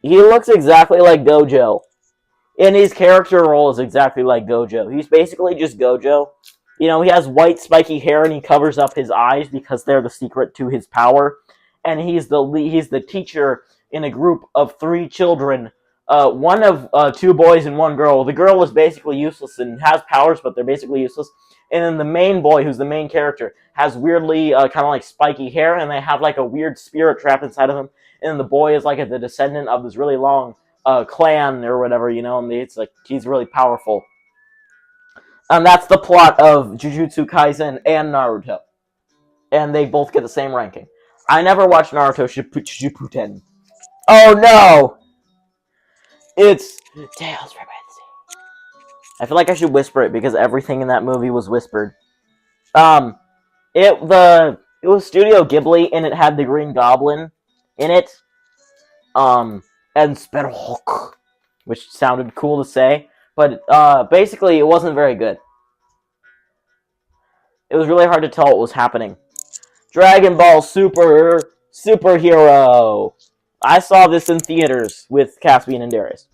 He looks exactly like Gojo. And his character role is exactly like Gojo. He's basically just Gojo. You know, he has white spiky hair and he covers up his eyes because they're the secret to his power. And he's the teacher in a group of 3 children, one of 2 boys and 1 girl. The girl is basically useless and has powers, but they're basically useless. And then the main boy, who's the main character, has weirdly kind of like spiky hair, and they have like a weird spirit trapped inside of him. And then the boy is like the descendant of this really long clan or whatever, you know, and it's like he's really powerful. And that's the plot of Jujutsu Kaisen and Naruto. And they both get the same ranking. I never watched Naruto Shippuden. Oh no! It's Tales from Sea. I feel like I should whisper it because everything in that movie was whispered. It was Studio Ghibli and it had the Green Goblin in it. And Sparrowhawk, which sounded cool to say, but basically it wasn't very good. It was really hard to tell what was happening. Dragon Ball Superhero. I saw this in theaters with Caspian and Darius.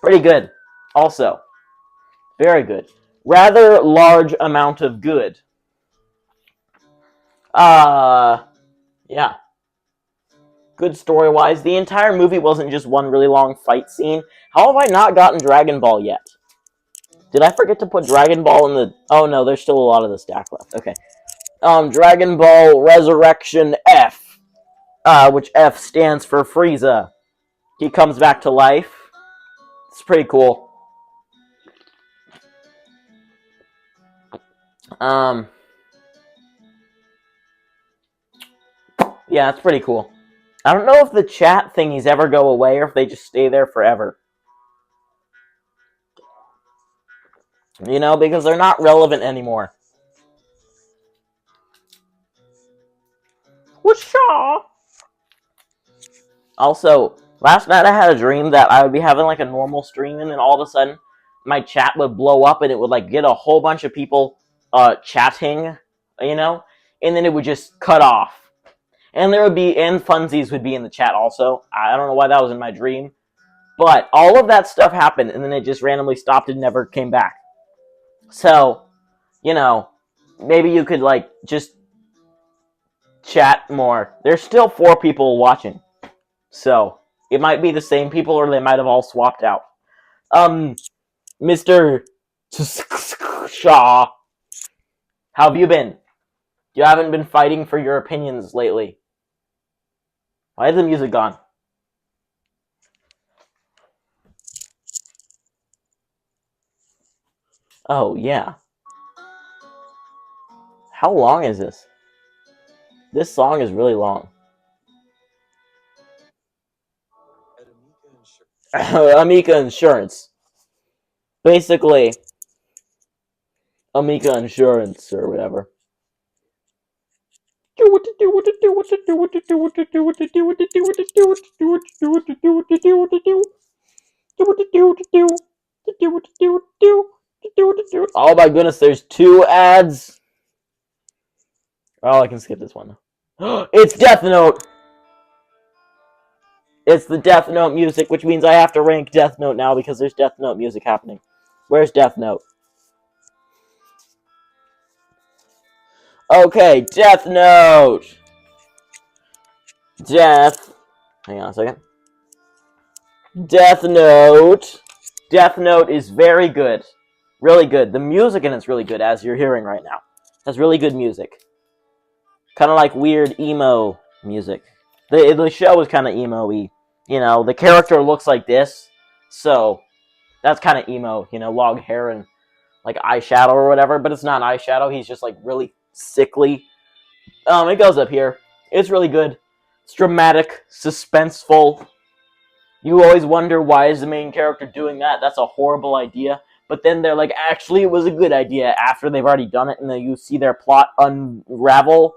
Pretty good. Also, very good. Rather large amount of good. Yeah. Good story-wise. The entire movie wasn't just one really long fight scene. How have I not gotten Dragon Ball yet? Did I forget to put Dragon Ball in the... Oh no, there's still a lot of the stack left. Okay. Dragon Ball Resurrection F. Which F stands for Frieza. He comes back to life. It's pretty cool. Yeah, it's pretty cool. I don't know if the chat thingies ever go away or if they just stay there forever. You know, because they're not relevant anymore. Whooshaw! Also, last night I had a dream that I would be having like a normal stream and then all of a sudden my chat would blow up and it would like get a whole bunch of people chatting, you know? And then it would just cut off. And Funsies would be in the chat also. I don't know why that was in my dream. But all of that stuff happened and then it just randomly stopped and never came back. So, you know, maybe you could like just chat more. There's still 4 people watching. So, it might be the same people or they might have all swapped out. Mr. Shaw. How have you been? You haven't been fighting for your opinions lately. Why is the music gone? Oh, yeah. How long is this? This song is really long. Amica Insurance. Basically, Amica Insurance or whatever. Oh my goodness, there's 2 ads. Oh, I can skip this one. It's Death Note! It's the Death Note music, which means I have to rank Death Note now because there's Death Note music happening. Where's Death Note? Okay, Death Note! Hang on a second. Death Note! Death Note is very good. Really good. The music in it's really good, as you're hearing right now. It has really good music. Kind of like weird emo music. The show is kind of emo-y. You know, the character looks like this, so that's kind of emo. You know, long hair and like eyeshadow or whatever, but it's not eyeshadow. He's just like really sickly. It goes up here. It's really good. It's dramatic, suspenseful. You always wonder, why is the main character doing that? That's a horrible idea. But then they're like, actually, it was a good idea after they've already done it, and then you see their plot unravel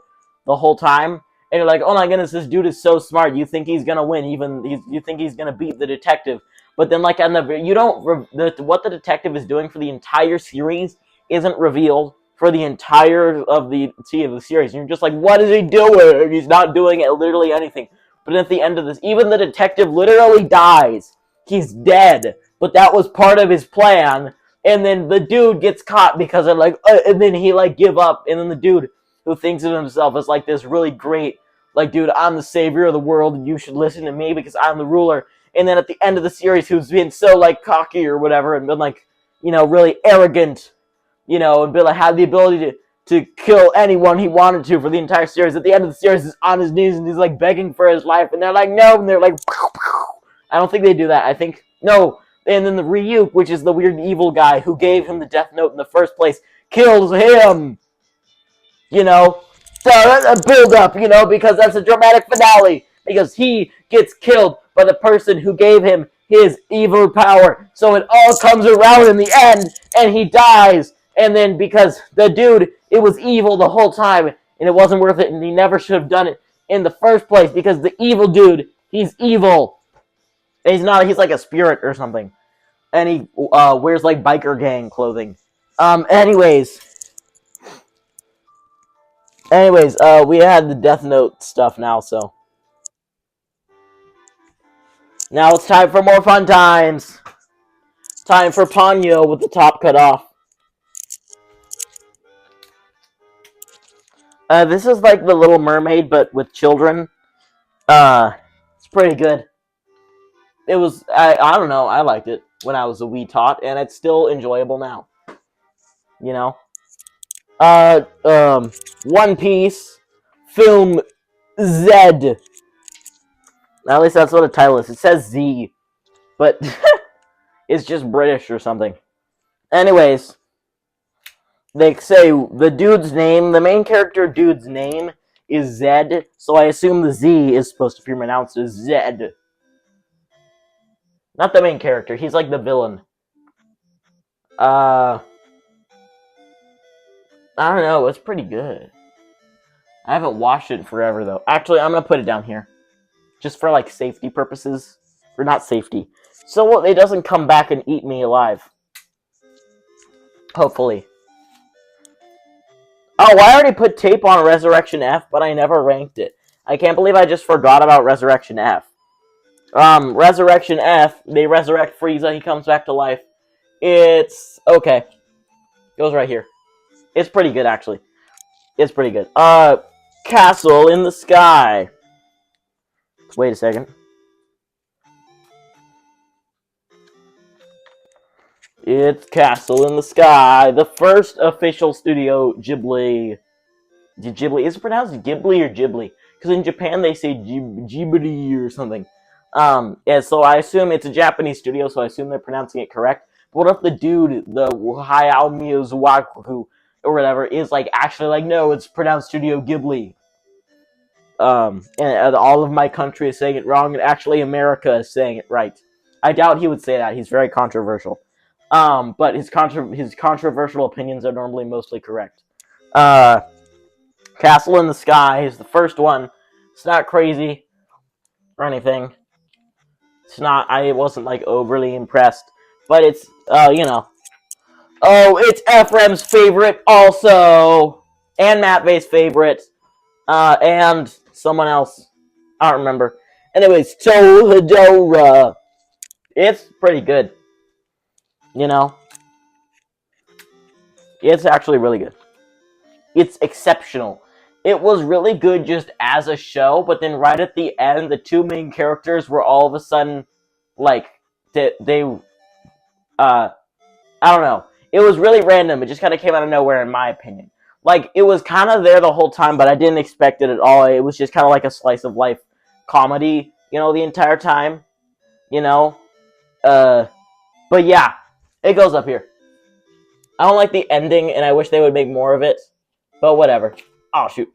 the whole time. And you're like, oh my goodness, this dude is so smart. You think he's gonna win, you think he's gonna beat the detective. But then, like, what the detective is doing for the entire series isn't revealed for the entire of the series. And you're just like, what is he doing? He's not doing literally anything. But at the end of this, even the detective literally dies. He's dead. But that was part of his plan. And then the dude gets caught because they're like, and then he like give up. And then the dude who thinks of himself as like this really great, like, dude, I'm the savior of the world and you should listen to me because I'm the ruler. And then at the end of the series, who's been so like cocky or whatever and been like, you know, really arrogant, you know, and been like, had the ability to kill anyone he wanted to for the entire series. At the end of the series, he's on his knees and he's like begging for his life. And they're like, no. And they're like, pow, pow. I don't think they do that. I think, no. And then the Ryuk, which is the weird evil guy who gave him the Death Note in the first place, kills him. You know? So that's a build-up, you know, because that's a dramatic finale. Because he gets killed by the person who gave him his evil power. So it all comes around in the end, and he dies. And then because the dude, it was evil the whole time, and it wasn't worth it, and he never should have done it in the first place, because the evil dude, he's evil. And he's like a spirit or something. And he wears like biker gang clothing. Anyways, we had the Death Note stuff now, so. Now it's time for more fun times. Time for Ponyo with the top cut off. This is like The Little Mermaid, but with children. It's pretty good. It was, I don't know, I liked it when I was a wee tot, and it's still enjoyable now. You know? One Piece, Film Z. At least that's what the title is. It says Z, but it's just British or something. Anyways, they say the main character dude's name is Zed, so I assume the Z is supposed to be pronounced as Zed. Not the main character, he's like the villain. I don't know, it's pretty good. I haven't watched it in forever, though. Actually, I'm gonna put it down here. Just for, like, safety purposes. Or not safety. So it doesn't come back and eat me alive. Hopefully. Oh, I already put tape on Resurrection F, but I never ranked it. I can't believe I just forgot about Resurrection F. Resurrection F, they resurrect Frieza, he comes back to life. It's okay. Goes right here. It's pretty good, actually. It's pretty good. Castle in the Sky. Wait a second. It's Castle in the Sky, the first official Studio Ghibli. Ghibli, is it pronounced Ghibli or Ghibli? Because in Japan they say Ghibli or something. Yeah, so I assume it's a Japanese studio, so I assume they're pronouncing it correct. But what if the dude, the Hayao Miyazaki or whatever, is like actually like, no, it's pronounced Studio Ghibli. And all of my country is saying it wrong, and actually America is saying it right. I doubt he would say that. He's very controversial. But his controversial opinions are normally mostly correct. Castle in the Sky is the first one. It's not crazy or anything. It's not. I wasn't like overly impressed, but it's you know. Oh, it's Ephraim's favorite also, and Matvey's favorite, and someone else. I don't remember. Anyways, Tohadora. It's pretty good. You know, it's actually really good. It's exceptional. It was really good just as a show, but then right at the end, the two main characters were all of a sudden, like, I don't know. It was really random. It just kind of came out of nowhere, in my opinion. Like, it was kind of there the whole time, but I didn't expect it at all. It was just kind of like a slice of life comedy, you know, the entire time. You know? But yeah, it goes up here. I don't like the ending, and I wish they would make more of it. But whatever. Oh, shoot.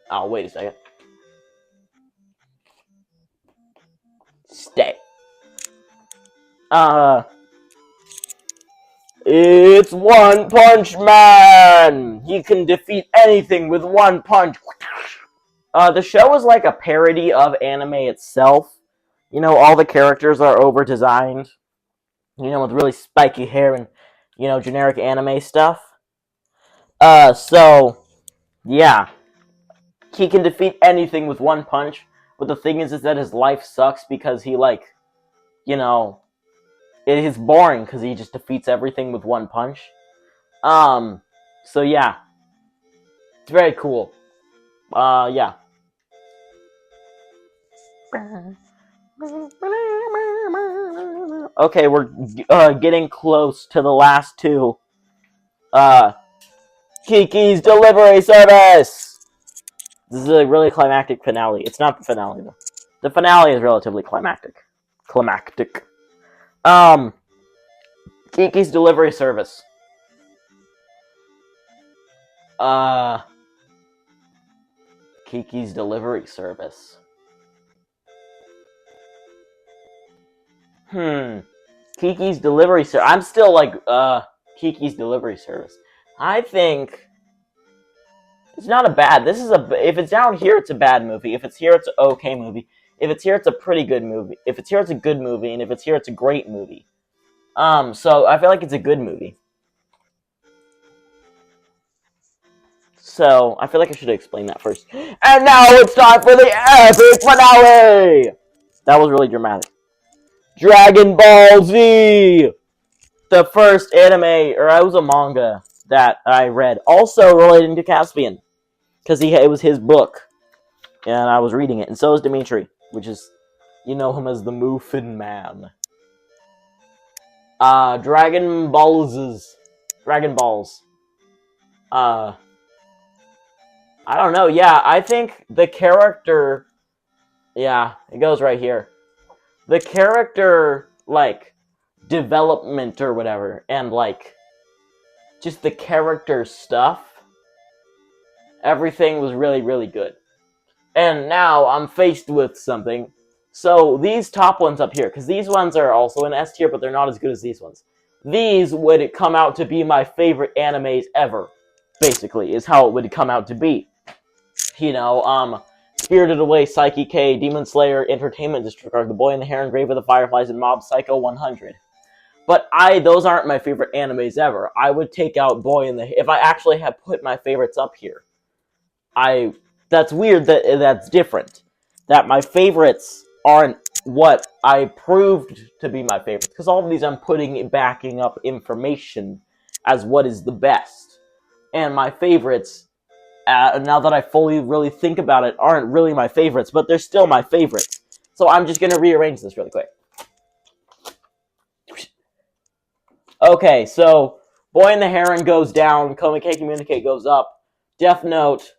Oh, wait a second. Stay. It's One Punch Man! He can defeat anything with one punch. The show is like a parody of anime itself. You know, all the characters are over-designed. You know, with really spiky hair and, you know, generic anime stuff. So, yeah. He can defeat anything with one punch, but the thing is that his life sucks because he, like, you know, it is boring because he just defeats everything with one punch. So yeah. It's very cool. Yeah. Okay, we're getting close to the last two. Kiki's Delivery Service! This is a really climactic finale. It's not the finale, though. The finale is relatively climactic. Kiki's Delivery Service. Kiki's Delivery Service. Kiki's Delivery Service. I'm still like, Kiki's Delivery Service. I think it's not a bad. If it's down here, it's a bad movie. If it's here, it's an okay movie. If it's here, it's a pretty good movie. If it's here, it's a good movie. And if it's here, it's a great movie. So I feel like it's a good movie. So I feel like I should explain that first. And now it's time for the epic finale! That was really dramatic. Dragon Ball Z! The first anime, or it was a manga that I read, also relating to Caspian. Because it was his book. And I was reading it. And so is Dimitri, which is, you know him as the Muffin Man. Dragon Balls. I don't know, yeah, I think the character, yeah, it goes right here. The character, like, development or whatever, and, like, just the character stuff, everything was really, really good. And now I'm faced with something. So these top ones up here, because these ones are also in S tier, but they're not as good as these ones. These would come out to be my favorite animes ever, basically, is how it would come out to be. You know, Spirited Away, Psyche K, Demon Slayer, Entertainment District, The Boy in the Heron, Grave of the Fireflies, and Mob Psycho 100. But those aren't my favorite animes ever. I would take out Boy in the... If I actually had put my favorites up here, that's weird that's different. That my favorites aren't what I proved to be my favorites. Because all of these I'm backing up information as what is the best. And my favorites, now that I fully really think about it, aren't really my favorites, but they're still my favorites. So I'm just going to rearrange this really quick. Okay, so Boy and the Heron goes down, Coma Can't Communicate goes up, Death Note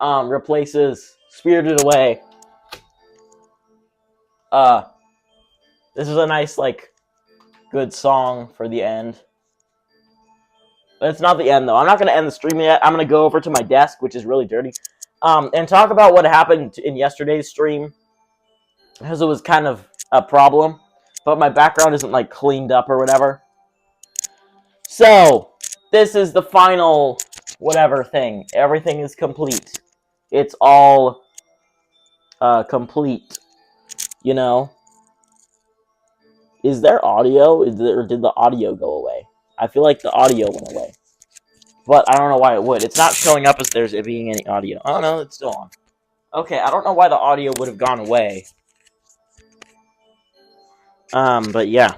replaces Spirited Away. This is a nice, like, good song for the end. But it's not the end, though. I'm not going to end the stream yet. I'm going to go over to my desk, which is really dirty, and talk about what happened in yesterday's stream, because it was kind of a problem, but my background isn't, like, cleaned up or whatever. So, this is the final whatever thing. Everything is complete. It's all complete, you know? Is there audio? Or did the audio go away? I feel like the audio went away. But I don't know why it would. It's not showing up as there's being any audio. Oh no, it's still on. Okay, I don't know why the audio would have gone away. But yeah.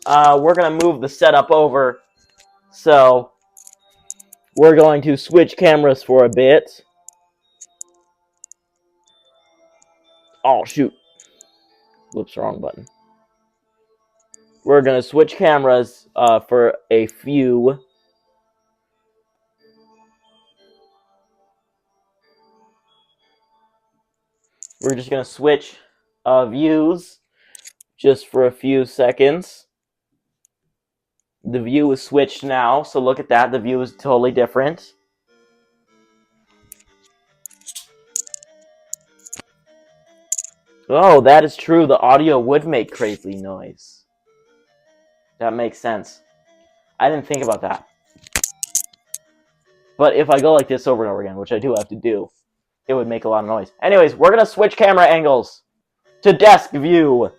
We're gonna move the setup over. So, we're going to switch cameras for a bit. Oh, shoot. Whoops, wrong button. We're going to switch cameras for a few. We're just going to switch views just for a few seconds. The view is switched now, so look at that. The view is totally different. Oh, that is true. The audio would make crazy noise. That makes sense. I didn't think about that. But if I go like this over and over again, which I do have to do, it would make a lot of noise. Anyways, we're going to switch camera angles to desk view.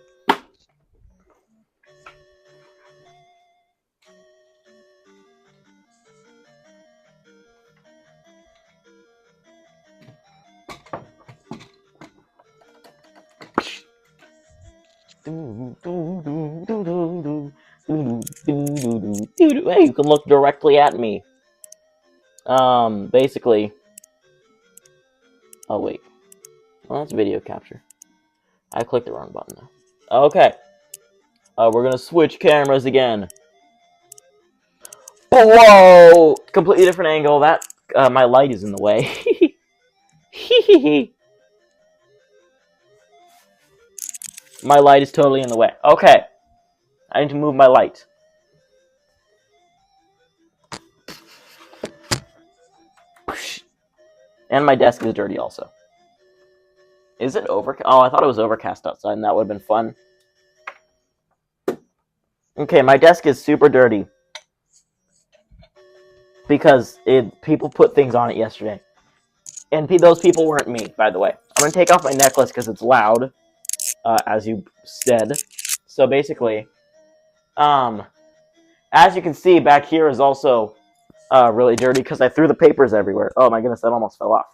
Hey, you can look directly at me. Basically. Oh, wait. Well, that's video capture. I clicked the wrong button, though. Okay. We're gonna switch cameras again. Whoa! Completely different angle. That, my light is in the way. My light is totally in the way. Okay. I need to move my light. And my desk is dirty also. Is it overcast? Oh, I thought it was overcast outside, and that would have been fun. Okay, my desk is super dirty. Because people put things on it yesterday. And those people weren't me, by the way. I'm going to take off my necklace because it's loud, as you said. So basically, as you can see, back here is also really dirty because I threw the papers everywhere. Oh my goodness, that almost fell off.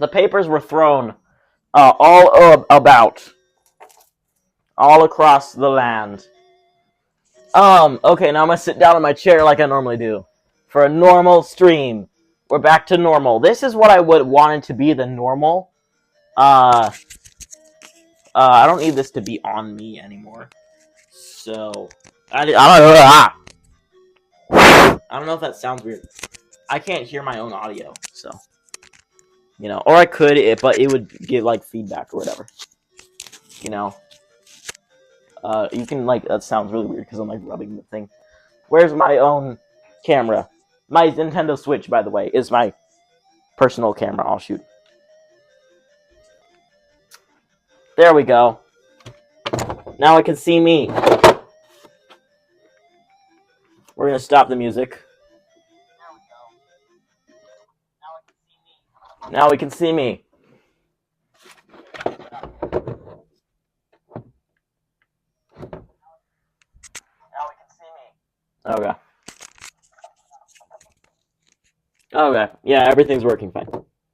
The papers were thrown all about. All across the land. Okay, now I'm going to sit down in my chair like I normally do. For a normal stream. We're back to normal. This is what I would want it to be, the normal. I don't need this to be on me anymore. So, I don't know if that sounds weird. I can't hear my own audio, so. You know, or I could, but it would give, like, feedback or whatever. You know. You can, like, that sounds really weird because I'm, like, rubbing the thing. Where's my own camera? My Nintendo Switch, by the way, is my personal camera. I'll shoot. There we go. Now I can see me. We're going to stop the music. Now we can see me. Okay. Okay. Yeah, everything's working fine.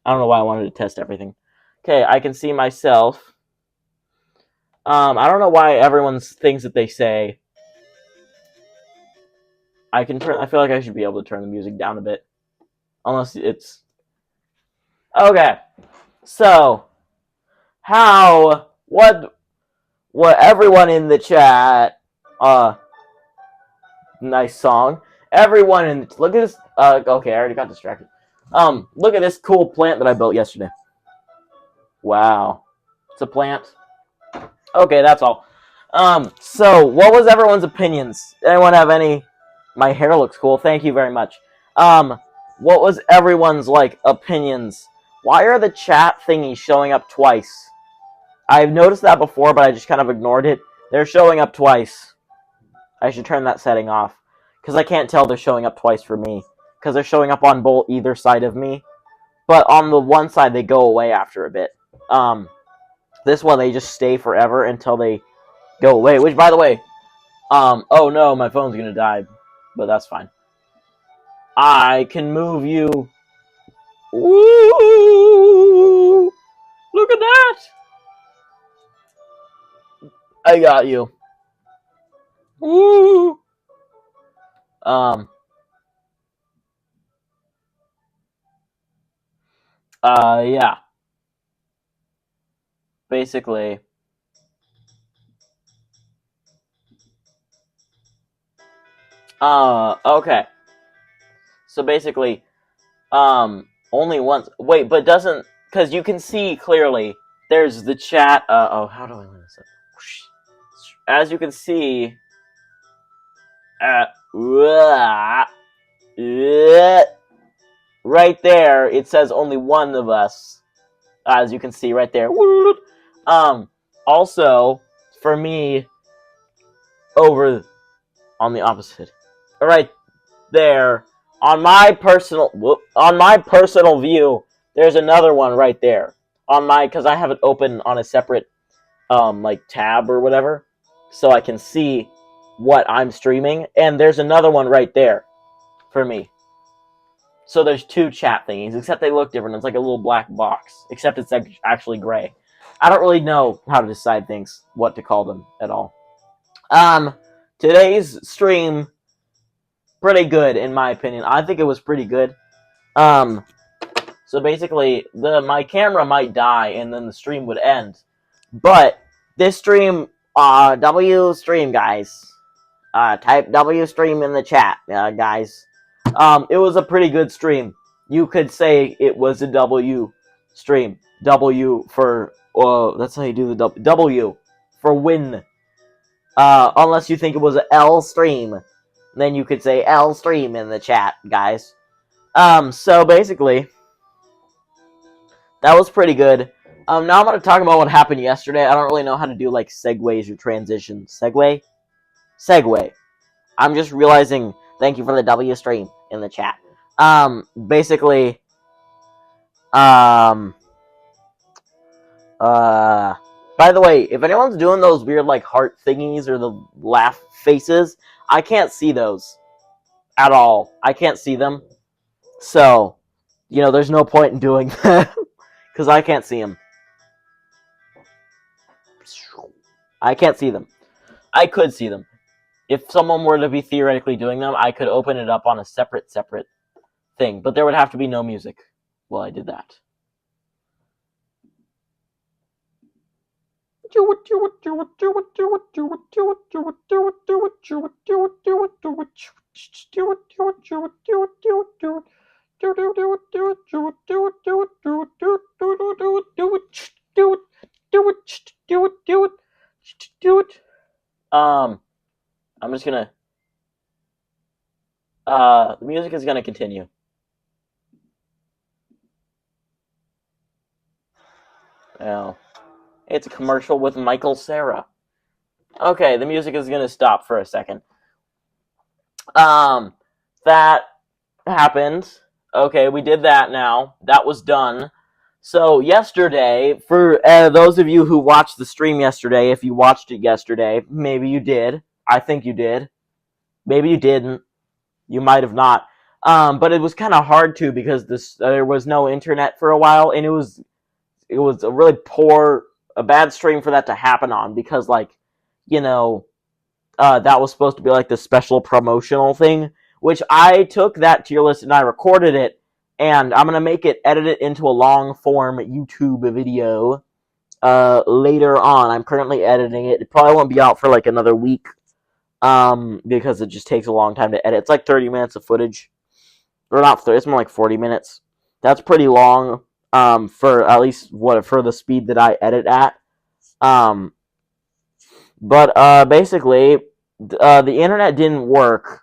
I don't know why I wanted to test everything. Okay, I can see myself. I don't know why everyone's things that they say. I feel like I should be able to turn the music down a bit. Unless it's... Okay. So, what everyone in the chat, nice song. Everyone in, look at this, okay, I already got distracted. Look at this cool plant that I built yesterday. Wow. It's a plant. Okay, that's all. So, what was everyone's opinions? Anyone have any? My hair looks cool. Thank you very much. What was everyone's, opinions? Why are the chat thingies showing up twice? I've noticed that before, but I just kind of ignored it. They're showing up twice. I should turn that setting off. Because I can't tell they're showing up twice for me. Because they're showing up on either side of me. But on the one side, they go away after a bit. This one, they just stay forever until they go away. Which, by the way, oh no, my phone's gonna die. But that's fine. I can move you. Woo! Look at that! I got you. Woo! Yeah. Basically. Okay. So basically, only once. Wait, but doesn't, because you can see clearly, there's the chat. How do I limit this? As you can see, right there, it says only one of us. As you can see right there. Also, for me, over on the opposite, right there, on my personal view, there's another one right there. Because I have it open on a separate, tab or whatever, so I can see what I'm streaming, and there's another one right there for me. So there's two chat thingies, except they look different. It's like a little black box, except it's actually gray. I don't really know how to decide things, what to call them at all. Today's stream, pretty good in my opinion. I think it was pretty good. So basically, my camera might die and then the stream would end. But this stream, W stream, guys. Type W stream in the chat, guys. It was a pretty good stream. You could say it was a W stream. W for, that's how you do the W. W for win. Unless you think it was an L stream. Then you could say L stream in the chat, guys. So basically, that was pretty good. Now I'm going to talk about what happened yesterday. I don't really know how to do, segues or transitions. Segue? Segue. I'm just realizing, thank you for the W stream in the chat. Basically, by the way, if anyone's doing those weird, heart thingies or the laugh faces, I can't see those at all. I can't see them. So, there's no point in doing that. Because I can't see them. I can't see them. I could see them. If someone were to be theoretically doing them, I could open it up on a separate thing. But there would have to be no music while I did that. I'm just gonna, the music is gonna continue. Now, it's a commercial with Michael Cera. Okay, the music is gonna stop for a second. That happened. Okay, we did that now. That was done. So, yesterday, for those of you who watched the stream yesterday, if you watched it yesterday, maybe you did. I think you did. Maybe you didn't. You might have not. But it was kind of hard to, because there was no internet for a while, and it was a really a bad stream for that to happen on, because, that was supposed to be, the special promotional thing, which I took that tier list and I recorded it, and I'm going to edit it into a long-form YouTube video, later on. I'm currently editing it. It probably won't be out for like another week, because it just takes a long time to edit. It's like 30 minutes of footage, or not 30. It's more like 40 minutes. That's pretty long, for at least for the speed that I edit at. But basically, the internet didn't work.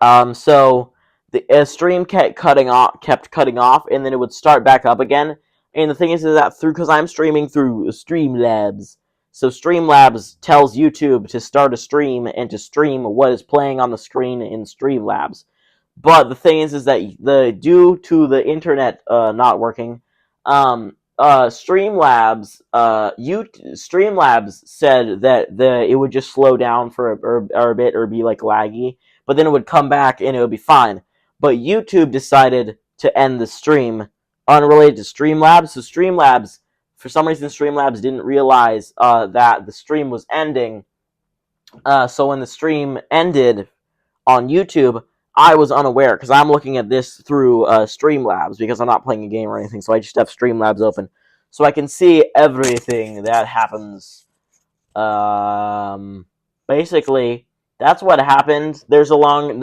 So the stream kept cutting off, and then it would start back up again. And the thing is that because I'm streaming through Streamlabs, so Streamlabs tells YouTube to start a stream and to stream what is playing on the screen in Streamlabs. But the thing is that due to the internet not working, Streamlabs said that it would just slow down for a bit or be like laggy, but then it would come back and it would be fine. But YouTube decided to end the stream unrelated to Streamlabs. So Streamlabs, for some reason, Streamlabs didn't realize that the stream was ending. So when the stream ended on YouTube, I was unaware because I'm looking at this through Streamlabs because I'm not playing a game or anything. So I just have Streamlabs open, so I can see everything that happens. Basically, that's what happened. There's a long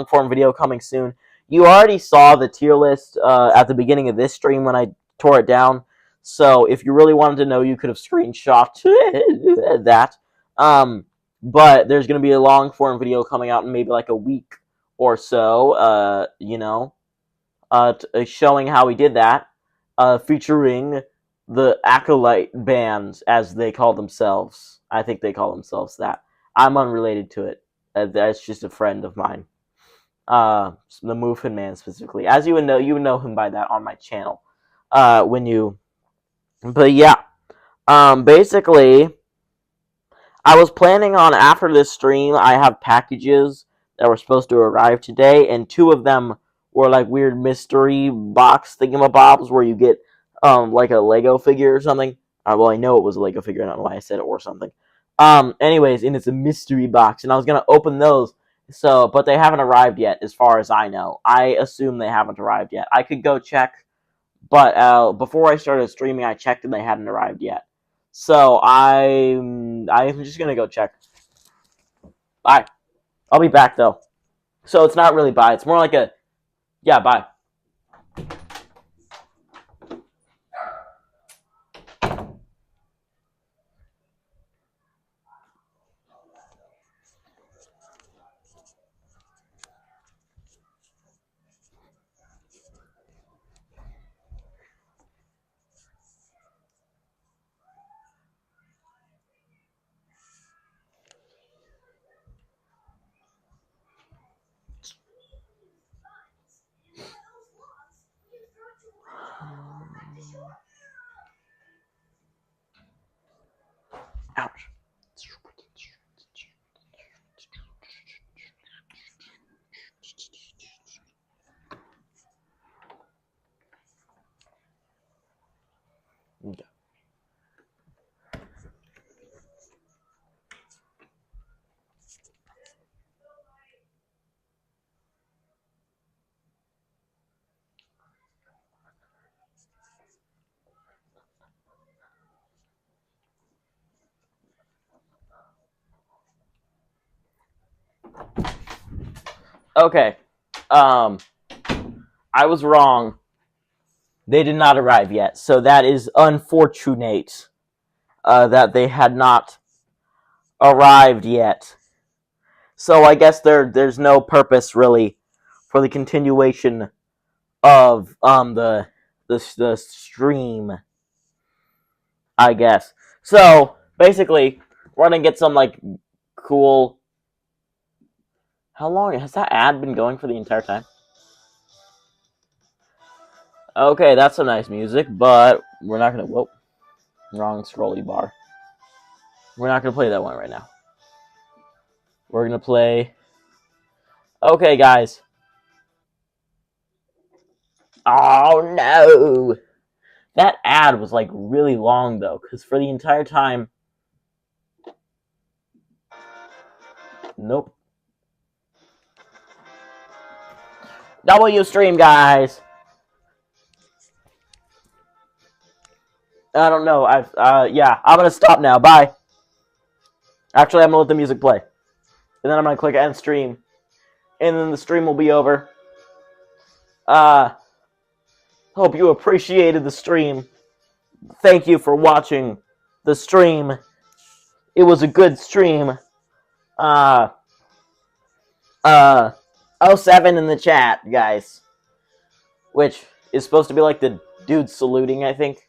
form video coming soon. You already saw the tier list at the beginning of this stream when I tore it down. So if you really wanted to know, you could have screenshot that. But there's going to be a long form video coming out in maybe like a week or so, showing how we did that, featuring the Acolyte bands, as they call themselves. I think they call themselves that. I'm unrelated to it. That's just a friend of mine. The Moofin Man specifically. As you would know him by that on my channel. But yeah. Basically, I was planning on, after this stream, I have packages that were supposed to arrive today, and 2 of them were like weird mystery box thingamabobs where you get like a Lego figure or something. Well, I know it was a Lego figure, I don't know why I said it or something. Anyways, and it's a mystery box, and I was gonna open those, but they haven't arrived yet, as far as I know. I assume they haven't arrived yet. I could go check, but before I started streaming, I checked and they hadn't arrived yet. So I'm just gonna go check. Bye. I'll be back though. So it's not really bye. It's more like a, yeah, bye. Ouch. Okay. Okay. I was wrong. They did not arrive yet, so that is unfortunate that they had not arrived yet. So I guess there's no purpose really for the continuation of the stream, I guess. So basically, we're gonna get some like cool. How long has that ad been going for the entire time? Okay, that's some nice music, but we're not gonna. Whoa, wrong scrolly bar. We're not gonna play that one right now. We're gonna play. Okay, guys. Oh no! That ad was like really long though, because for the entire time. Nope. W stream, guys. I don't know. Yeah, I'm gonna stop now. Bye. Actually, I'm gonna let the music play. And then I'm gonna click end stream. And then the stream will be over. Hope you appreciated the stream. Thank you for watching the stream. It was a good stream. 07 in the chat, guys. Which is supposed to be like the dude saluting, I think.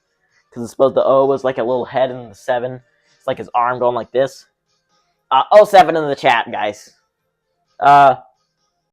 Because it's supposed the O was like a little head and the 7. It's like his arm going like this. 07 in the chat, guys.